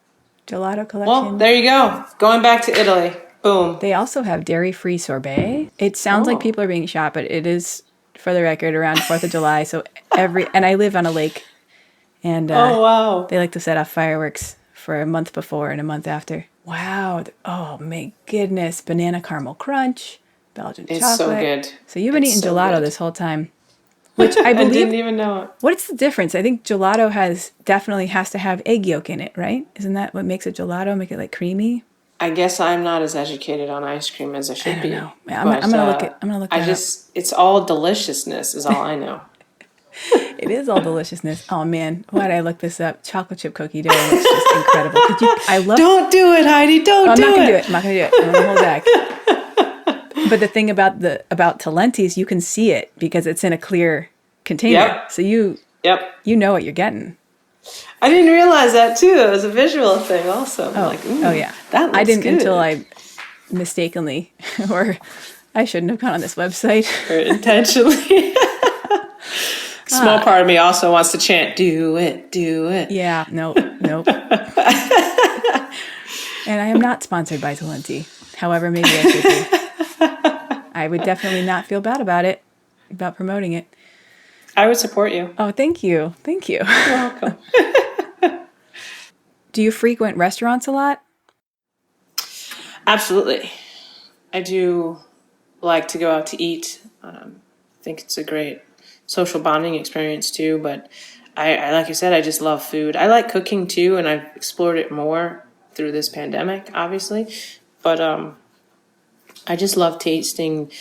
Speaker 6: Gelato collection.
Speaker 2: Well, there you go. Going back to Italy. Boom.
Speaker 6: They also have dairy-free sorbet. It sounds like people are being shot, but it is, for the record, around 4th of July. So and I live on a lake. And
Speaker 2: wow.
Speaker 6: They like to set off fireworks for a month before and a month after. Wow. Oh, my goodness. Banana caramel crunch. Belgian chocolate.
Speaker 2: It's so good.
Speaker 6: So you've been eating gelato this whole time. Which I believe...
Speaker 2: I didn't even know it.
Speaker 6: What's the difference? I think gelato definitely has to have egg yolk in it, right? Isn't that what makes it gelato? Make it like creamy?
Speaker 2: I guess I'm not as educated on ice cream as I should be.
Speaker 6: I don't know. Yeah, I'm gonna look that up.
Speaker 2: It's all deliciousness is all I know.
Speaker 6: It is all deliciousness. Oh man, why did I look this up? Chocolate chip cookie dough looks just incredible.
Speaker 2: Don't do it, Heidi. Don't do it.
Speaker 6: I'm not gonna do it. I'm not gonna do it. I'm gonna hold back. But the thing about Talenti is you can see it because it's in a clear container.
Speaker 2: Yep.
Speaker 6: So you know what you're getting.
Speaker 2: I didn't realize that too. It was a visual thing also.
Speaker 6: Yeah.
Speaker 2: That looks
Speaker 6: I didn't
Speaker 2: good.
Speaker 6: until I mistakenly, or I shouldn't have gone on this website.
Speaker 2: Or intentionally. Small part of me also wants to chant, do it, do it.
Speaker 6: Yeah, nope. And I am not sponsored by Talenti. However, maybe I should be. I would definitely not feel bad about promoting it.
Speaker 2: I would support you.
Speaker 6: Oh, thank you.
Speaker 2: You're welcome.
Speaker 6: Do you frequent restaurants a lot?
Speaker 2: Absolutely. I do like to go out to eat. I think it's a great social bonding experience too, but I like you said, I just love food. I like cooking too, and I've explored it more through this pandemic, obviously. But I just love tasting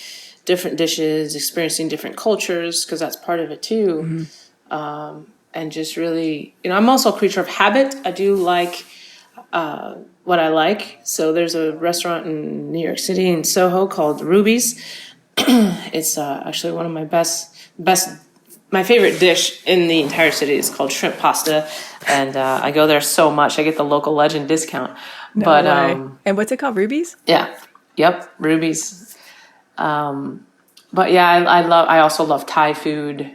Speaker 2: different dishes, experiencing different cultures, because that's part of it too. Mm-hmm. And just really, I'm also a creature of habit. I do like what I like. So there's a restaurant in New York City in Soho called Ruby's. It's actually one of my my favorite dish in the entire city is called shrimp pasta. And I go there so much. I get the local legend discount.
Speaker 6: No way. And what's it called? Ruby's?
Speaker 2: Yeah. Yep. Ruby's. But yeah, I also love Thai food.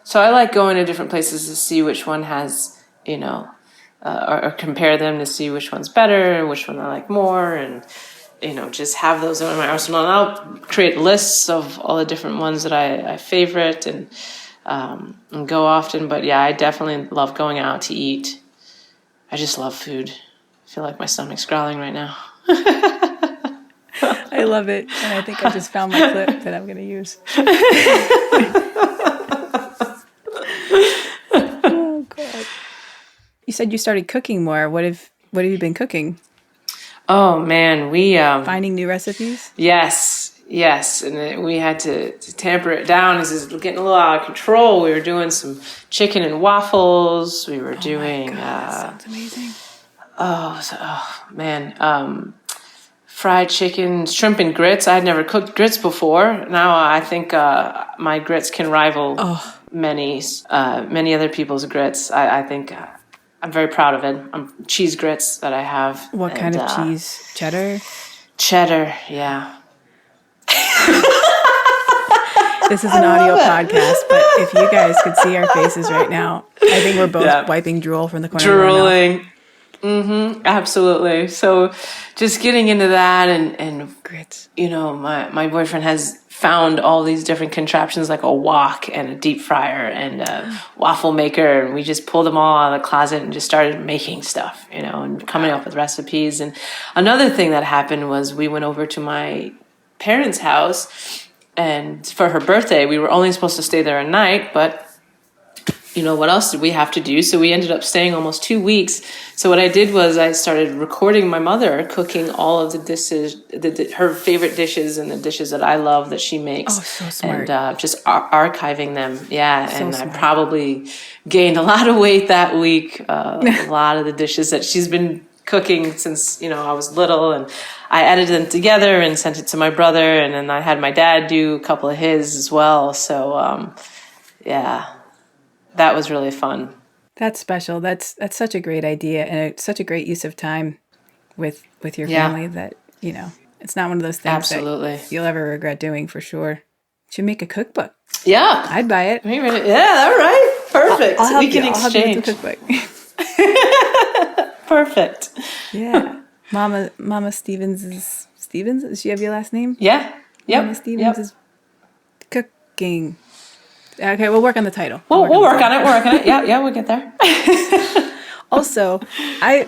Speaker 2: So I like going to different places to see which one has, or compare them to see which one's better, which one I like more, and, just have those in my arsenal. And I'll create lists of all the different ones that I favorite and go often. But yeah, I definitely love going out to eat. I just love food. I feel like my stomach's growling right now.
Speaker 6: I love it. And I think I just found my clip that I'm going to use. Oh, God. You said you started cooking more. What have you been cooking?
Speaker 2: Oh, man. We...
Speaker 6: Finding new recipes?
Speaker 2: Yes. And we had to tamper it down. This is getting a little out of control. We were doing some chicken and waffles. We were doing...
Speaker 6: my God, that sounds amazing.
Speaker 2: Fried chicken, shrimp and grits. I had never cooked grits before. Now I think my grits can rival many other people's grits. I think I'm very proud of it. Cheese grits that I have.
Speaker 6: What kind of cheese? Cheddar?
Speaker 2: Cheddar, yeah.
Speaker 6: This is an audio podcast, but if you guys could see our faces right now, I think we're both wiping drool from the corner
Speaker 2: Drooling.
Speaker 6: of our mouth.
Speaker 2: Mm-hmm, absolutely. So just getting into that and
Speaker 6: grits.
Speaker 2: My boyfriend has found all these different contraptions like a wok and a deep fryer and a waffle maker, and we just pulled them all out of the closet and just started making stuff, and coming up with recipes. And another thing that happened was we went over to my parents' house, and for her birthday, we were only supposed to stay there a night, but what else did we have to do? So we ended up staying almost 2 weeks. So what I did was I started recording my mother cooking all of the dishes, her favorite dishes and the dishes that I love that she makes.
Speaker 6: Oh, so smart.
Speaker 2: And just archiving them. Yeah,
Speaker 6: so
Speaker 2: and
Speaker 6: smart.
Speaker 2: I probably gained a lot of weight that week. A lot of the dishes that she's been cooking since, I was little. And I edited them together and sent it to my brother. And then I had my dad do a couple of his as well. So, yeah. That was really fun.
Speaker 6: That's special. That's such a great idea, and it's such a great use of time with your family that, it's not one of those things
Speaker 2: Absolutely.
Speaker 6: that you'll ever regret doing for sure. should make a cookbook.
Speaker 2: Yeah.
Speaker 6: I'd buy it.
Speaker 2: Yeah, all right. Perfect.
Speaker 6: I'll help
Speaker 2: we can
Speaker 6: you.
Speaker 2: exchange.
Speaker 6: I'll help you with the cookbook.
Speaker 2: Perfect.
Speaker 6: Yeah. Mama Stevens is Stevens? Does she have your last name?
Speaker 2: Yeah. Yep.
Speaker 6: Mama Stevens is cooking. Okay, we'll work on the title.
Speaker 2: We'll work on it. We'll work on it. Yeah, we'll get there.
Speaker 6: Also, I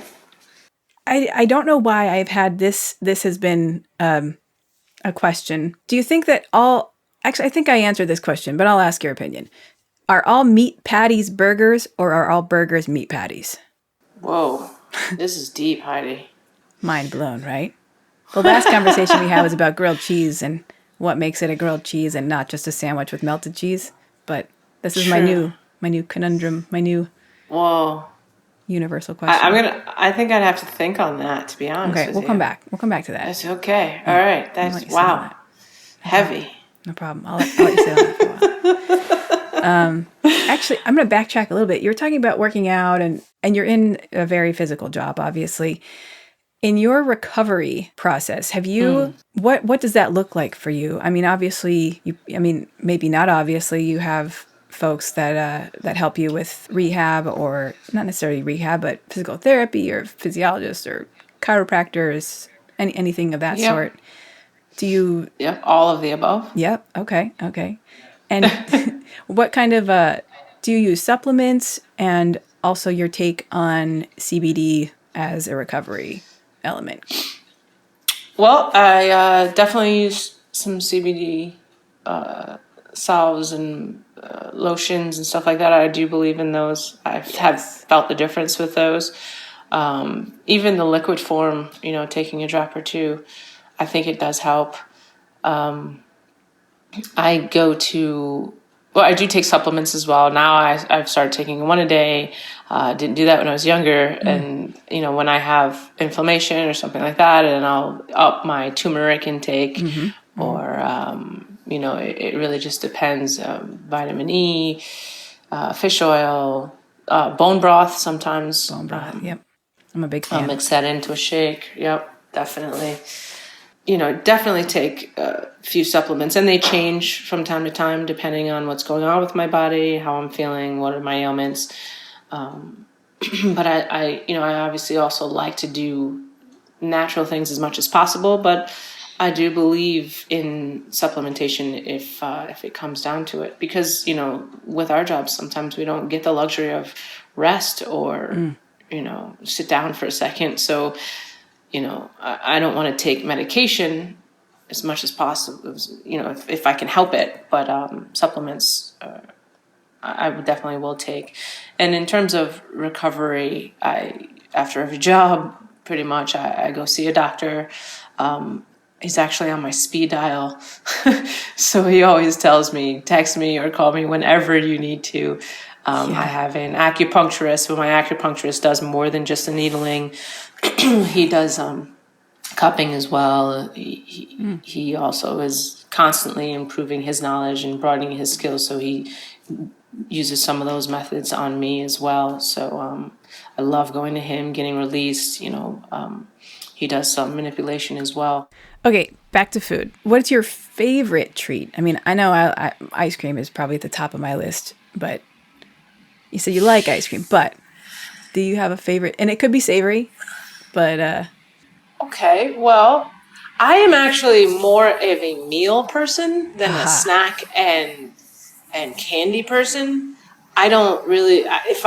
Speaker 6: don't know why I've had this has been a question. Do you think that actually, I think I answered this question, but I'll ask your opinion. Are all meat patties burgers, or are all burgers meat patties?
Speaker 2: Whoa. This is deep, Heidi.
Speaker 6: Mind blown, right? The last conversation we had was about grilled cheese and what makes it a grilled cheese and not just a sandwich with melted cheese. But this is my new conundrum, my new universal question.
Speaker 2: I think I'd have to think on that, to be honest.
Speaker 6: Okay, we'll come back. We'll come back to that.
Speaker 2: That's okay. All right. That's wow. Heavy.
Speaker 6: No problem. I'll let you sit on that for a while. Actually, I'm going to backtrack a little bit. You were talking about working out, and you're in a very physical job, obviously. In your recovery process, have you what does that look like for you? I mean, obviously, maybe not obviously, you have folks that help you with rehab, or not necessarily rehab, but physical therapy or physiologists or chiropractors, anything of that sort. Do you?
Speaker 2: Yep, all of the above.
Speaker 6: Yep. Okay. And what kind of do you use supplements, and also your take on CBD as a recovery element?
Speaker 2: Well, I definitely use some CBD salves and lotions and stuff like that. I do believe in those. I have felt the difference with those. Even the liquid form, taking a drop or two, I think it does help. I do take supplements as well. Now I've started taking one a day. Didn't do that when I was younger. And, when I have inflammation or something like that, and I'll up my turmeric intake or, it really just depends. Vitamin E, fish oil, bone broth sometimes.
Speaker 6: Bone broth, yep. I'm a big fan.
Speaker 2: I'll mix that into a shake. Yep, definitely. Definitely take a few supplements, and they change from time to time depending on what's going on with my body, how I'm feeling, what are my ailments. But I obviously also like to do natural things as much as possible, but I do believe in supplementation if it comes down to it, because, with our jobs, sometimes we don't get the luxury of rest or, sit down for a second. So, I don't want to take medication as much as possible, if I can help it. But supplements, I would definitely will take. And in terms of recovery, after every job, pretty much, I go see a doctor. He's actually on my speed dial. So he always tells me, text me or call me whenever you need to. I have an acupuncturist, but my acupuncturist does more than just the needling. He does cupping as well. He also is constantly improving his knowledge and broadening his skills, so he uses some of those methods on me as well. So I love going to him, getting released. He does some manipulation as well.
Speaker 6: Okay, back to food. What's your favorite treat? I mean, I know ice cream is probably at the top of my list, but you said you like ice cream, but do you have a favorite? And it could be savory, but...
Speaker 2: Okay, well, I am actually more of a meal person than a snack and candy person. I don't really... if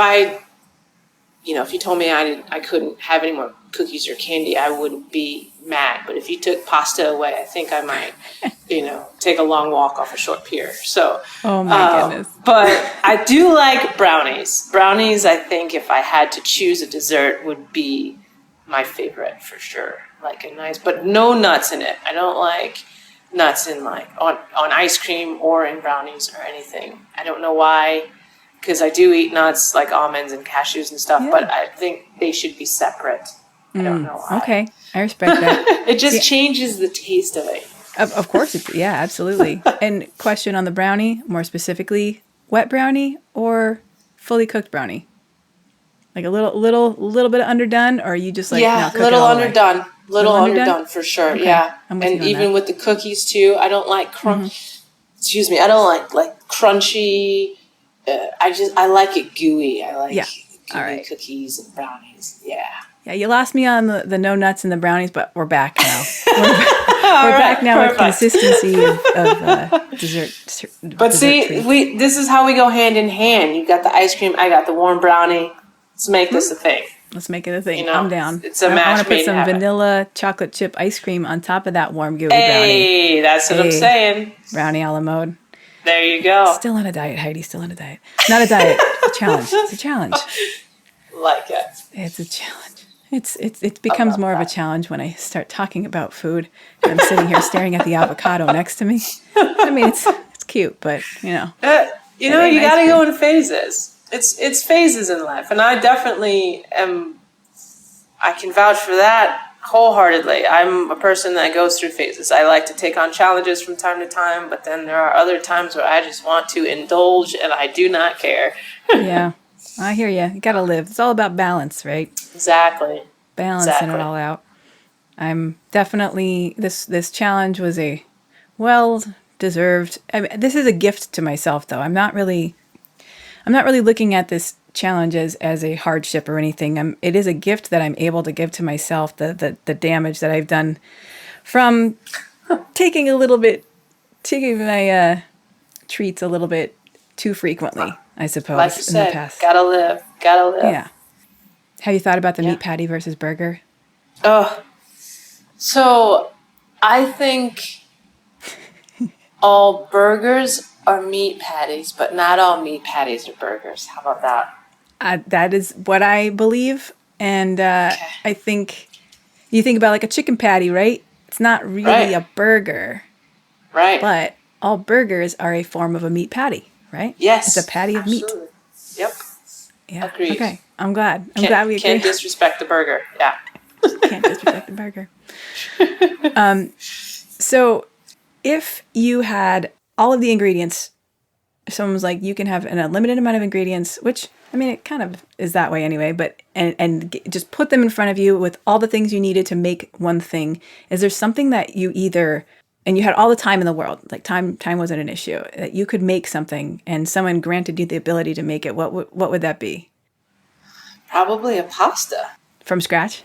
Speaker 2: you told me I couldn't have any more cookies or candy, I would be mad. But if you took pasta away, I think I might, take a long walk off a short pier. So,
Speaker 6: oh my goodness.
Speaker 2: But I do like brownies. Brownies, I think, if I had to choose a dessert, would be my favorite for sure. Like a nice, but no nuts in it. I don't like nuts in on ice cream or in brownies or anything. I don't know why. Because I do eat nuts like almonds and cashews and stuff, but I think they should be separate. I don't know why.
Speaker 6: Okay, I respect that.
Speaker 2: It just changes the taste of it.
Speaker 6: Of course, absolutely. And question on the brownie, more specifically, wet brownie or fully cooked brownie? Like a little bit underdone, or are you just like
Speaker 2: cook
Speaker 6: little
Speaker 2: it all underdone, little underdone for sure.
Speaker 6: Okay.
Speaker 2: Yeah,
Speaker 6: I'm with
Speaker 2: and
Speaker 6: you on
Speaker 2: even
Speaker 6: that.
Speaker 2: with the cookies too, I don't like crunch. excuse me, I don't like crunchy. I like it gooey. I like gooey cookies and brownies. Yeah.
Speaker 6: Yeah, you lost me on the no nuts and the brownies, but we're back now. We're back now with consistency of dessert.
Speaker 2: But see, this is how we go hand in hand. You got the ice cream, I got the warm brownie. Let's make this a thing.
Speaker 6: Let's make it a thing. I'm down.
Speaker 2: It's a match.
Speaker 6: I want to put some vanilla chocolate chip ice cream on top of that warm gooey brownie.
Speaker 2: Hey, that's what I'm saying.
Speaker 6: Brownie a la mode.
Speaker 2: There you go.
Speaker 6: Still on a diet, Heidi. Still on a diet. Not a diet. It's a challenge. It's a challenge.
Speaker 2: Like it.
Speaker 6: It's a challenge. It becomes more of a challenge when I start talking about food and I'm sitting here staring at the avocado next to me. I mean, it's cute, but you got to go in phases. It's phases in life, and I definitely am. I can vouch for that wholeheartedly. I'm a person that goes through phases. I like to take on challenges from time to time, but then there are other times where I just want to indulge, and I do not care. Yeah. I hear you. You got to live. It's all about balance, right?
Speaker 2: Exactly.
Speaker 6: Balancing it all out. I'm definitely this challenge was a well-deserved. I mean, this is a gift to myself, though. I'm not really looking at this challenge as a hardship or anything. It is a gift that I'm able to give to myself. The damage that I've done from taking my treats a little bit too frequently, I suppose.
Speaker 2: Like you said, in the past. Gotta live.
Speaker 6: Yeah. Have you thought about the meat patty versus burger?
Speaker 2: Oh, so I think all burgers are meat patties, but not all meat patties are burgers. How about that?
Speaker 6: That is what I believe. And I think you think about like a chicken patty, right? It's not really a burger.
Speaker 2: Right.
Speaker 6: But all burgers are a form of a meat patty, right?
Speaker 2: Yes.
Speaker 6: It's a patty of meat.
Speaker 2: Yep.
Speaker 6: Yeah.
Speaker 2: Agreed.
Speaker 6: Okay. I'm glad we agree.
Speaker 2: Can't disrespect the burger. Yeah.
Speaker 6: Can't disrespect the burger. So if you had all of the ingredients, if someone was like, you can have an unlimited amount of ingredients, which, I mean, it kind of is that way anyway, but, and just put them in front of you with all the things you needed to make one thing. Is there something that you and you had all the time in the world, like time wasn't an issue, that you could make something and someone granted you the ability to make it, what would that be?
Speaker 2: Probably a pasta.
Speaker 6: From scratch?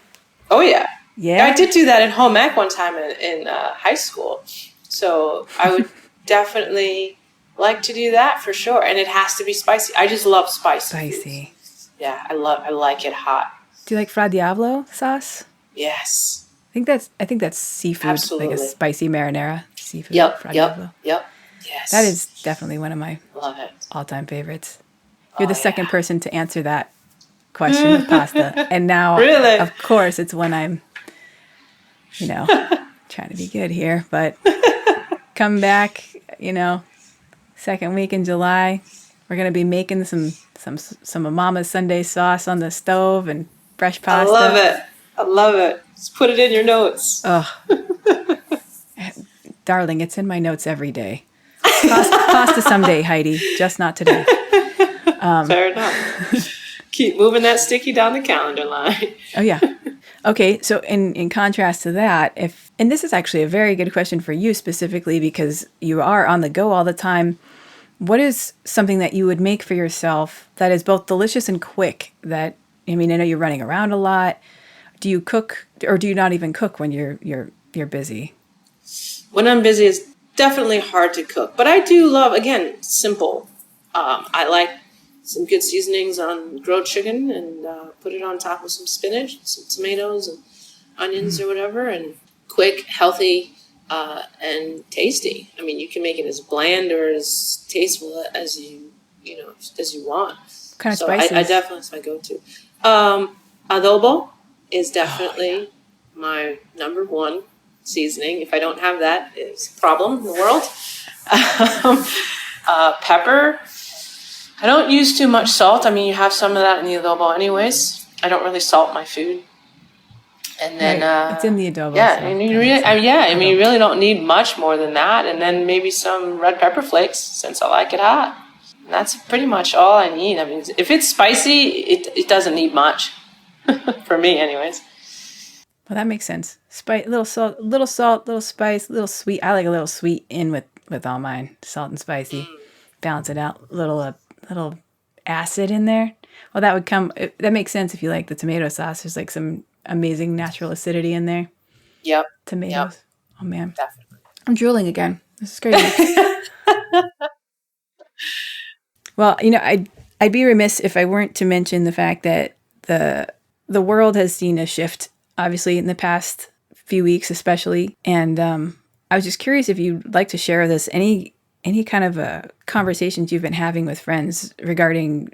Speaker 2: Oh, yeah.
Speaker 6: Yeah?
Speaker 2: I did do that in home ec one time in high school. So I would definitely like to do that for sure. And it has to be spicy. I just love spicy. Yeah, I like it hot.
Speaker 6: Do you like Fra Diavolo sauce?
Speaker 2: Yes.
Speaker 6: I think that's seafood.
Speaker 2: Absolutely.
Speaker 6: Like a spicy marinara seafood.
Speaker 2: Yep.
Speaker 6: Diavolo.
Speaker 2: Yes.
Speaker 6: That is definitely one of my all-time favorites. You're the second person to answer that question with pasta. And now,
Speaker 2: really?
Speaker 6: Of course, it's when I'm, trying to be good here. But come back, second week in July, we're going to be making some of Mama's Sunday sauce on the stove and fresh pasta.
Speaker 2: I love it. Just put it in your notes.
Speaker 6: Oh, darling, it's in my notes every day. Pasta someday, Heidi, just not today.
Speaker 2: Fair enough. Keep moving that sticky down the calendar line.
Speaker 6: Oh, yeah. Okay, so in contrast to that, and this is actually a very good question for you specifically because you are on the go all the time, what is something that you would make for yourself that is both delicious and quick? I know you're running around a lot. Do you cook, or do you not even cook when you're busy?
Speaker 2: When I'm busy, it's definitely hard to cook. But I do love, again, simple. I like some good seasonings on grilled chicken and put it on top of some spinach, some tomatoes and onions or whatever, and quick, healthy, and tasty. I mean, you can make it as bland or as tasteful as you want. What
Speaker 6: kind of spices?
Speaker 2: I definitely, it's my go-to. Adobo is definitely my number one seasoning. If I don't have that, it's a problem in the world. Pepper. I don't use too much salt. I mean, you have some of that in the adobo anyways. I don't really salt my food. And then
Speaker 6: it's in the adobo.
Speaker 2: Yeah,
Speaker 6: so
Speaker 2: and you you really don't need much more than that. And then maybe some red pepper flakes since I like it hot. And that's pretty much all I need. I mean, if it's spicy, it doesn't need much for me, anyways.
Speaker 6: Well, that makes sense. Little salt, little spice, little sweet. I like a little sweet in with all mine, salt and spicy. Balance it out. Little acid in there. Well, that makes sense if you like the tomato sauce. There's like some amazing natural acidity in there.
Speaker 2: Yep.
Speaker 6: Tomatoes.
Speaker 2: Yep.
Speaker 6: Oh man.
Speaker 2: Definitely.
Speaker 6: I'm drooling again. This is crazy. Well, I'd be remiss if I weren't to mention the fact that the world has seen a shift, obviously, in the past few weeks, especially. And I was just curious if you'd like to share with us any kind of conversations you've been having with friends regarding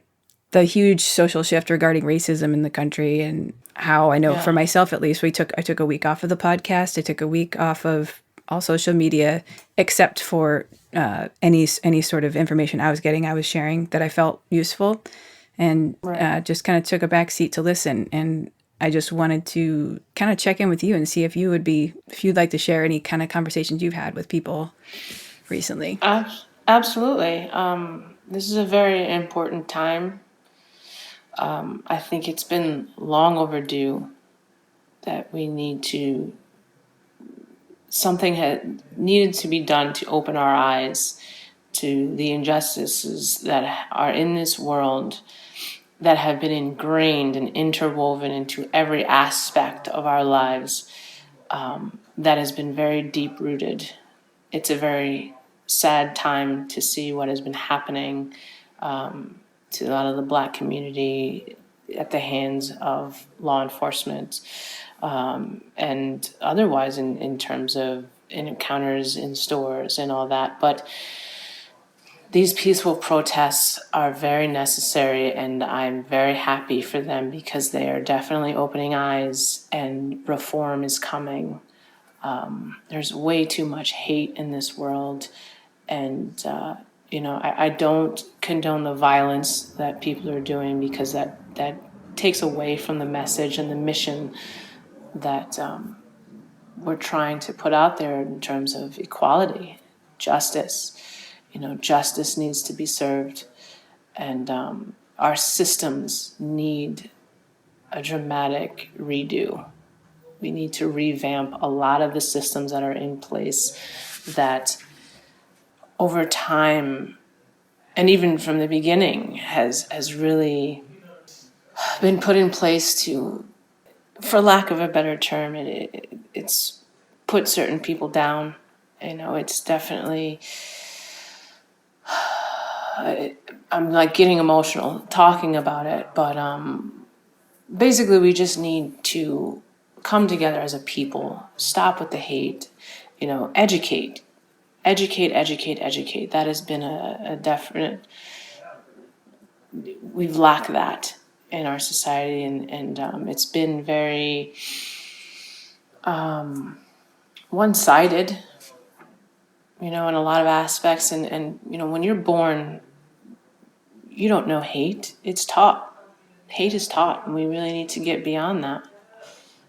Speaker 6: the huge social shift regarding racism in the country, and how I know for myself, at least, I took a week off of the podcast. I took a week off of all social media, except for any sort of information I was getting, I was sharing that I felt useful, and just kind of took a back seat to listen. And I just wanted to kind of check in with you and see if you'd like to share any kind of conversations you've had with people recently.
Speaker 2: Absolutely. This is a very important time. I think it's been long overdue that something had needed to be done to open our eyes to the injustices that are in this world, that have been ingrained and interwoven into every aspect of our lives, that has been very deep rooted. It's a very sad time to see what has been happening to a lot of the Black community at the hands of law enforcement, and otherwise in terms of encounters in stores and all that. But these peaceful protests are very necessary, and I'm very happy for them because they are definitely opening eyes and reform is coming. There's way too much hate in this world, and I don't condone the violence that people are doing, because that takes away from the message and the mission that we're trying to put out there in terms of equality, justice. Justice needs to be served, and our systems need a dramatic redo. We need to revamp a lot of the systems that are in place that over time, and even from the beginning, has really been put in place to, for lack of a better term, it's put certain people down. It's definitely, I'm like getting emotional talking about it, but basically we just need to come together as a people, stop with the hate, educate. That has been a definite, we've lacked that in our society, and it's been very one-sided, in a lot of aspects. And when you're born, you don't know hate. It's taught. Hate is taught, and we really need to get beyond that.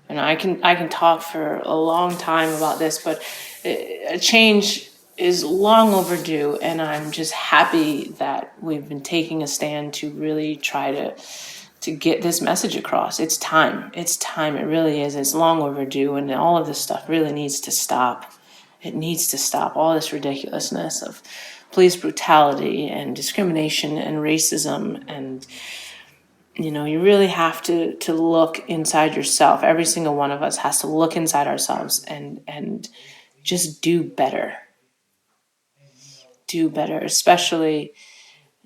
Speaker 2: And I can talk for a long time about this, but a change is long overdue, and I'm just happy that we've been taking a stand to really try to get this message across. It's time. It really is. It's long overdue, and all of this stuff really needs to stop. It needs to stop. All this ridiculousness of police brutality and discrimination and racism, and you really have to look inside yourself. Every single one of us has to look inside ourselves and just do better. Do better, especially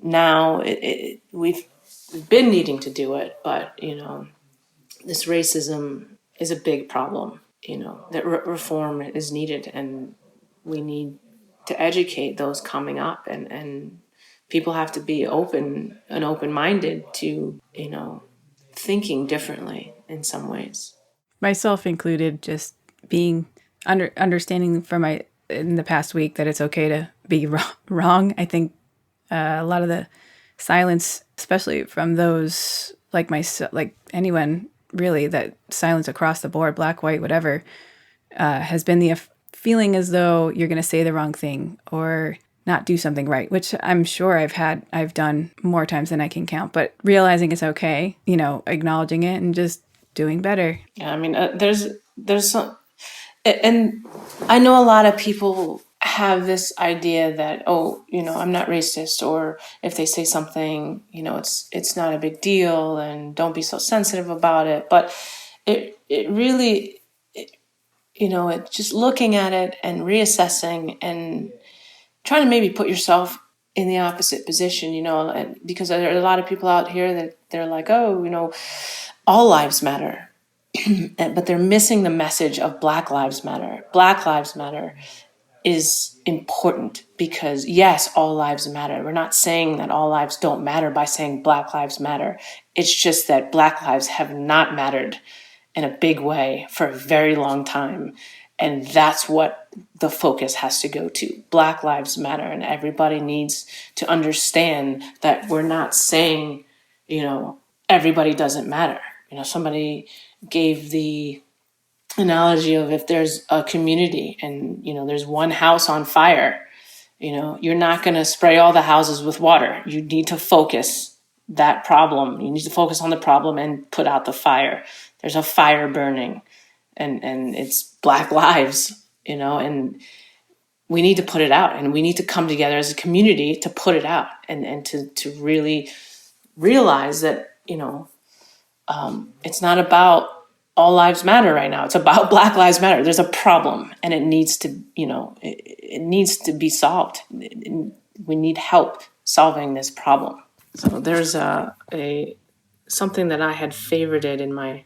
Speaker 2: now. We've been needing to do it, but this racism is a big problem. That reform is needed, and we need to educate those coming up, and people have to be open-minded to thinking differently in some ways.
Speaker 6: Myself included, just being understanding in the past week that it's okay to be wrong. I think a lot of the silence, especially from those like anyone really, that silence across the board, black, white, whatever, has been the feeling as though you're going to say the wrong thing or not do something right, which I'm sure I've done more times than I can count, but realizing it's okay, acknowledging it and just doing better.
Speaker 2: Yeah, I mean, there's some, and I know a lot of people have this idea that, oh, I'm not racist, or if they say something, it's not a big deal, and don't be so sensitive about it. But it really, it just looking at it and reassessing and trying to maybe put yourself in the opposite position, and because there are a lot of people out here that they're like, oh, all lives matter. But they're missing the message of Black Lives Matter. Black Lives Matter is important because, yes, all lives matter. We're not saying that all lives don't matter by saying Black Lives Matter. It's just that Black lives have not mattered in a big way for a very long time. And that's what the focus has to go to. Black Lives Matter. And everybody needs to understand that we're not saying, everybody doesn't matter. Somebody gave the analogy of if there's a community and, there's one house on fire, you're not going to spray all the houses with water. You need to focus that problem. You need to focus on the problem and put out the fire. There's a fire burning and it's Black lives, and we need to put it out, and we need to come together as a community to put it out and to really realize that, it's not about all lives matter right now. It's about Black Lives Matter. There's a problem, and it needs to, it needs to be solved. We need help solving this problem. So there's something that I had favorited in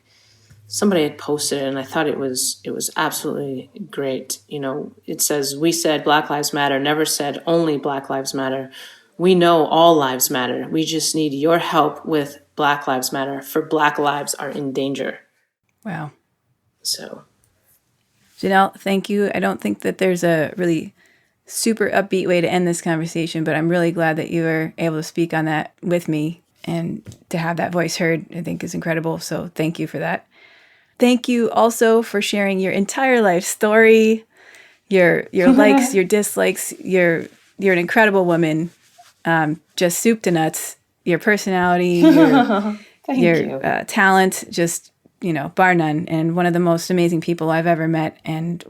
Speaker 2: somebody had posted it, and I thought it was absolutely great. It says, "We said Black Lives Matter, never said only Black Lives Matter. We know all lives matter. We just need your help with Black Lives Matter, for Black lives are in danger."
Speaker 6: Wow.
Speaker 2: So,
Speaker 6: Janelle, thank you. I don't think that there's a really super upbeat way to end this conversation, but I'm really glad that you were able to speak on that with me, and to have that voice heard, I think is incredible. So thank you for that. Thank you also for sharing your entire life story, your likes, your dislikes. You're an incredible woman, just soup to nuts. Your personality, your talent, just, bar none. And one of the most amazing people I've ever met, and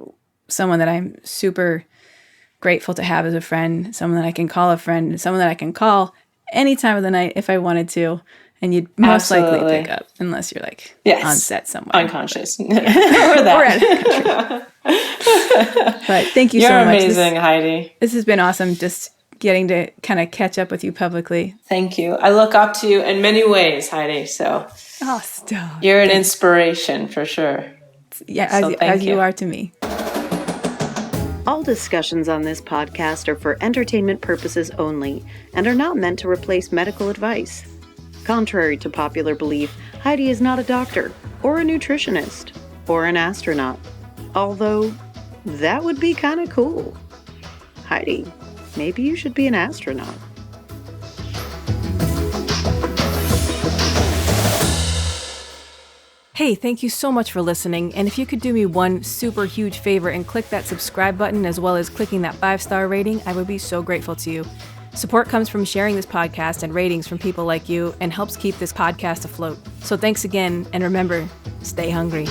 Speaker 6: someone that I'm super grateful to have as a friend, someone that I can call a friend, someone that I can call any time of the night if I wanted to. And you'd most likely pick up, unless you're on set somewhere.
Speaker 2: Unconscious.
Speaker 6: Or out of the country. But thank you so much.
Speaker 2: You're amazing, Heidi.
Speaker 6: This has been awesome, just getting to kind of catch up with you publicly.
Speaker 2: Thank you. I look up to you in many ways, Heidi. So
Speaker 6: stop.
Speaker 2: You're an inspiration for sure.
Speaker 6: Yeah, as you are to me.
Speaker 1: All discussions on this podcast are for entertainment purposes only and are not meant to replace medical advice. Contrary to popular belief, Heidi is not a doctor or a nutritionist or an astronaut. Although, that would be kind of cool. Heidi, maybe you should be an astronaut.
Speaker 6: Hey, thank you so much for listening. And if you could do me one super huge favor and click that subscribe button as well as clicking that 5-star rating, I would be so grateful to you. Support comes from sharing this podcast and ratings from people like you, and helps keep this podcast afloat. So thanks again, and remember, stay hungry.